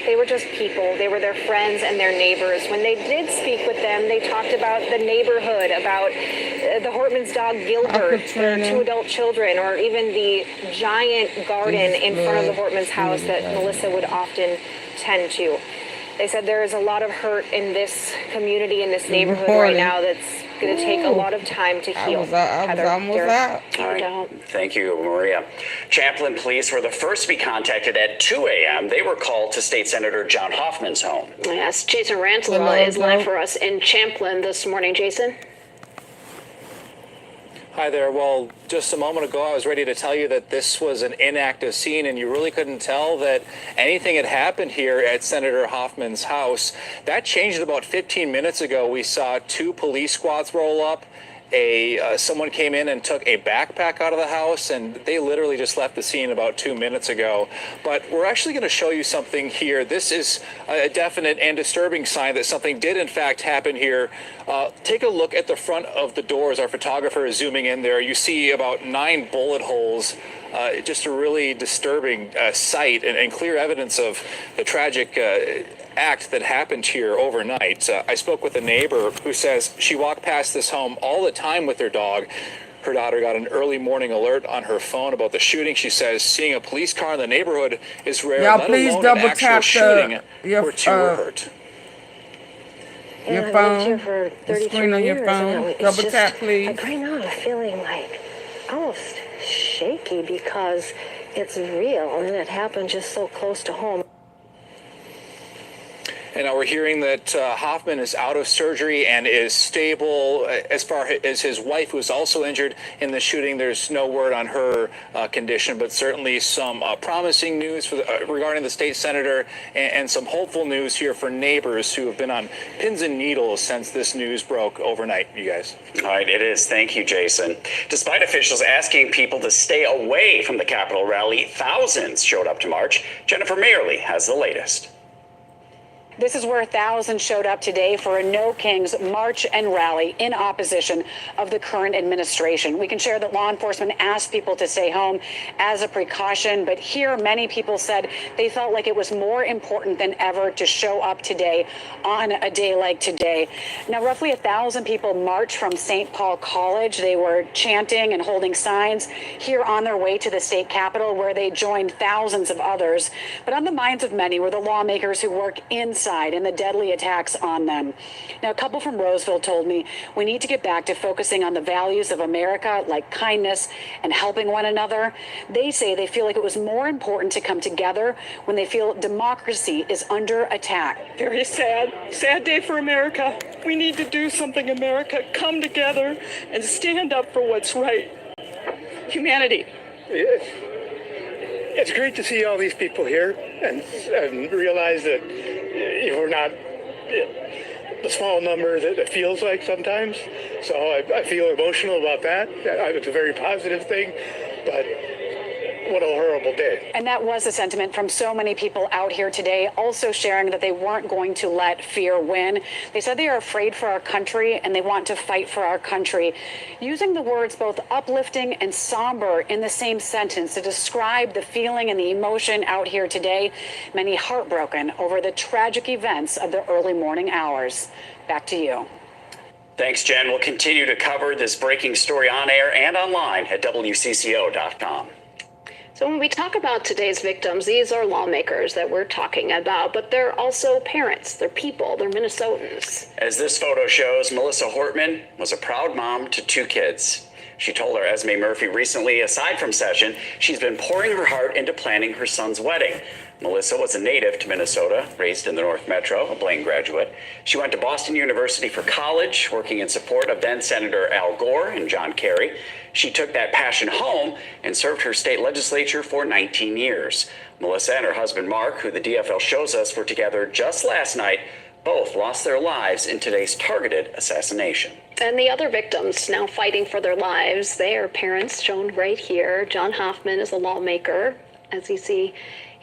Speaker 20: They were just people. They were their friends and their neighbors. When they did speak with them, they talked about the neighborhood, about the Hortman's dog Gilbert, their 2 adult children, or even the giant garden in front of the Hortman's house that Melissa would often tend to. They said there is a lot of hurt in this community, in this neighborhood right now that's going to take a lot of time to heal.
Speaker 1: I was almost out.
Speaker 25: All right. Thank you, Maria. Champlin police were the first to be contacted at 2 a.m. They were called to State Senator John Hoffman's home.
Speaker 20: Yes, Jason Rantala is live for us in Champlin this morning. Jason?
Speaker 19: Hi there. Well, just a moment ago, I was ready to tell you that this was an inactive scene, and you really couldn't tell that anything had happened here at Senator Hoffman's house. That changed about 15 minutes ago. We saw 2 police squads roll up. Someone came in and took a backpack out of the house, and they literally just left the scene about 2 minutes ago. But we're actually going to show you something here. This is a definite and disturbing sign that something did in fact happen here. Take a look at the front of the doors. Our photographer is zooming in there. You see about 9 bullet holes. Just a really disturbing sight and clear evidence of the tragic act that happened here overnight. I spoke with a neighbor who says she walked past this home all the time with her dog. Her daughter got an early morning alert on her phone about the shooting. She says seeing a police car in the neighborhood is rare.
Speaker 1: Y'all
Speaker 19: let
Speaker 1: please
Speaker 19: alone
Speaker 1: double
Speaker 19: an actual
Speaker 1: tap
Speaker 19: shooting where 2 were hurt.
Speaker 1: Your
Speaker 21: I've
Speaker 1: phone,
Speaker 21: lived here for 33
Speaker 1: screen on your
Speaker 21: years,
Speaker 1: phone.
Speaker 21: and it's
Speaker 1: Double
Speaker 21: just,
Speaker 1: tap, please.
Speaker 21: Like right now, I'm feeling like almost shaky because it's real and it happened just so close to home.
Speaker 19: And now we're hearing that Hoffman is out of surgery and is stable. As far as his wife, who was also injured in the shooting, there's no word on her condition, but certainly some promising news for regarding the state senator and some hopeful news here for neighbors who have been on pins and needles since this news broke overnight, you guys.
Speaker 25: All right, it is. Thank you, Jason. Despite officials asking people to stay away from the Capitol rally, thousands showed up to march. Jennifer Mayerly has the latest.
Speaker 23: This is where thousands showed up today for a No Kings march and rally in opposition of the current administration. We can share that law enforcement asked people to stay home as a precaution, but here many people said they felt like it was more important than ever to show up today on a day like today. Now, roughly 1,000 people marched from St. Paul College. They were chanting and holding signs here on their way to the state capitol, where they joined thousands of others. But on the minds of many were the lawmakers who work inside and the deadly attacks on them. Now, a couple from Roseville told me we need to get back to focusing on the values of America, like kindness and helping one another. They say they feel like it was more important to come together when they feel democracy is under attack.
Speaker 26: Very sad. Sad day for America. We need to do something, America. Come together and stand up for what's right. Humanity.
Speaker 14: It's great to see all these people here and realize that we're not the small number that it feels like sometimes. So I feel emotional about that. It's a very positive thing, but what a horrible day.
Speaker 23: And that was a sentiment from so many people out here today, also sharing that they weren't going to let fear win. They said they are afraid for our country and they want to fight for our country, using the words both uplifting and somber in the same sentence to describe the feeling and the emotion out here today. Many heartbroken over the tragic events of the early morning hours. Back to you.
Speaker 25: Thanks, Jen. We'll continue to cover this breaking story on air and online at WCCO.com.
Speaker 20: So when we talk about today's victims, these are lawmakers that we're talking about, but they're also parents, they're people, they're Minnesotans.
Speaker 25: As this photo shows, Melissa Hortman was a proud mom to 2 kids. She told our Esme Murphy recently, aside from session, she's been pouring her heart into planning her son's wedding. Melissa was a native to Minnesota, raised in the North Metro, a Blaine graduate. She went to Boston University for college, working in support of then Senator Al Gore and John Kerry. She took that passion home and served her state legislature for 19 years. Melissa and her husband Mark, who the DFL shows us were together just last night, both lost their lives in today's targeted assassination.
Speaker 20: And the other victims now fighting for their lives, they are parents shown right here. John Hoffman is a lawmaker, as you see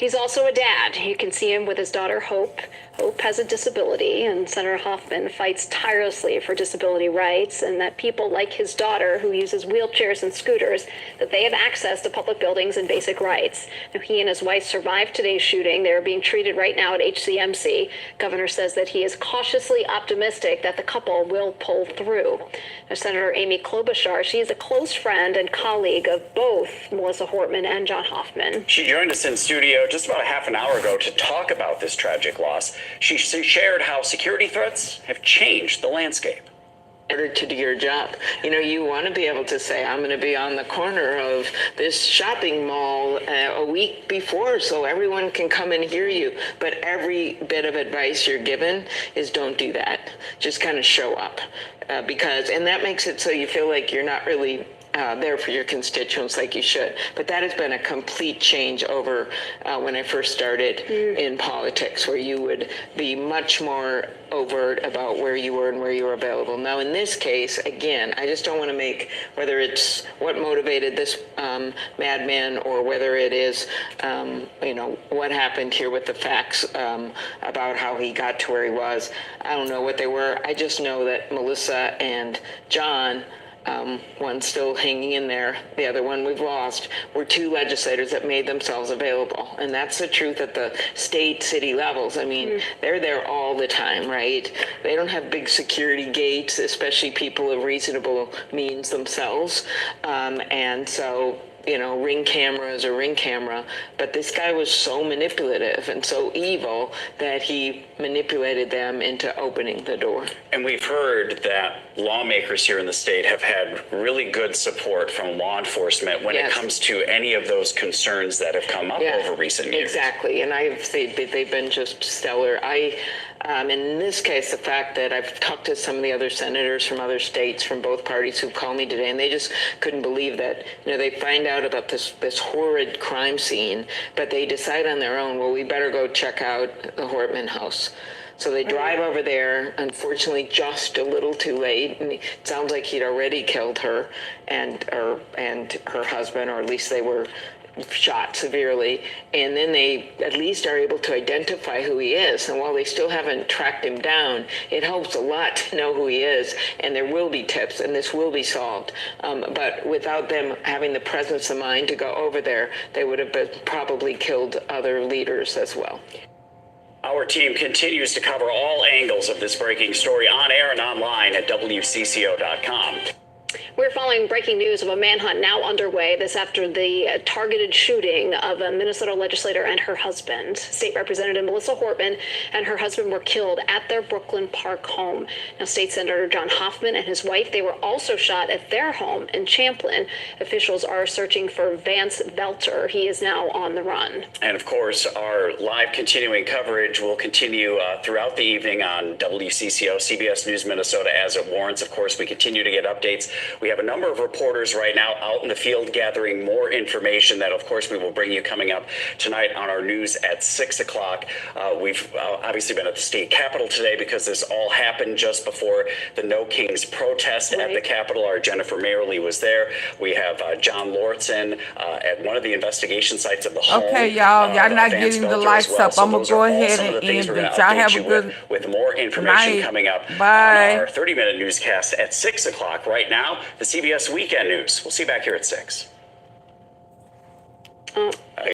Speaker 20: He's also a dad. You can see him with his daughter, Hope. Hope has a disability, and Senator Hoffman fights tirelessly for disability rights and that people like his daughter, who uses wheelchairs and scooters, that they have access to public buildings and basic rights. Now, he and his wife survived today's shooting. They're being treated right now at HCMC. Governor says that he is cautiously optimistic that the couple will pull through. Now, Senator Amy Klobuchar, she is a close friend and colleague of both Melissa Hortman and John Hoffman.
Speaker 25: She joined us in studio just about a half an hour ago to talk about this tragic loss. She shared how security threats have changed the landscape.
Speaker 2: In order to do your job, you know, you want to be able to say, I'm going to be on the corner of this shopping mall a week before so everyone can come and hear you. But every bit of advice you're given is don't do that. Just kind of show up and that makes it so you feel like you're not really there for your constituents like you should. But that has been a complete change over when I first started in politics, where you would be much more overt about where you were and where you were available. Now, in this case, again, I just don't want to make, whether it's what motivated this madman or whether it is, you know, what happened here with the facts about how he got to where he was. I don't know what they were. I just know that Melissa and John, one still hanging in there, the other one we've lost, were two legislators that made themselves available. And that's the truth at the state, city levels. I mean, they're there all the time, right? They don't have big security gates, especially people of reasonable means themselves. And so, you know, ring camera, but this guy was so manipulative and so evil that he manipulated them into opening the door.
Speaker 25: And we've heard that lawmakers here in the state have had really good support from law enforcement when it comes to any of those concerns that have come up over recent years.
Speaker 2: Exactly, and they've been just stellar. And in this case, the fact that I've talked to some of the other senators from other states from both parties who've called me today, and they just couldn't believe that, you know, they find out about this horrid crime scene, but they decide on their own, well, we better go check out the Hortman house. So they drive over there, unfortunately just a little too late, and it sounds like he'd already killed her and her husband, or at least they were shot severely, and then they at least are able to identify who he is. And while they still haven't tracked him down, it helps a lot to know who he is, and there will be tips, and this will be solved. But without them having the presence of mind to go over there, they would have probably killed other leaders as well.
Speaker 25: Our team continues to cover all angles of this breaking story on air and online at WCCO.com.
Speaker 20: We're following breaking news of a manhunt now underway. This after the targeted shooting of a Minnesota legislator and her husband. State Representative Melissa Hortman and her husband were killed at their Brooklyn Park home. Now, State Senator John Hoffman and his wife, they were also shot at their home in Champlin. Officials are searching for Vance Belter. He is now on the run.
Speaker 25: And of course, our live continuing coverage will continue throughout the evening on WCCO, CBS News Minnesota as it warrants. Of course, we continue to get updates. We have a number of reporters right now out in the field gathering more information that, of course, we will bring you coming up tonight on our news at 6 o'clock. We've obviously been at the state capitol today because this all happened just before the No Kings protest at the Capitol. Our Jennifer Mayerly was there. We have John Lortzen at one of the investigation sites of the home.
Speaker 1: Okay, y'all not getting the lights up. I'm going to go ahead and end it. Y'all have a good
Speaker 25: with more information
Speaker 1: night.
Speaker 25: Coming up
Speaker 1: Bye.
Speaker 25: on our 30-minute newscast at 6 o'clock. Right now, the CBS Weekend News. We'll see you back here at 6.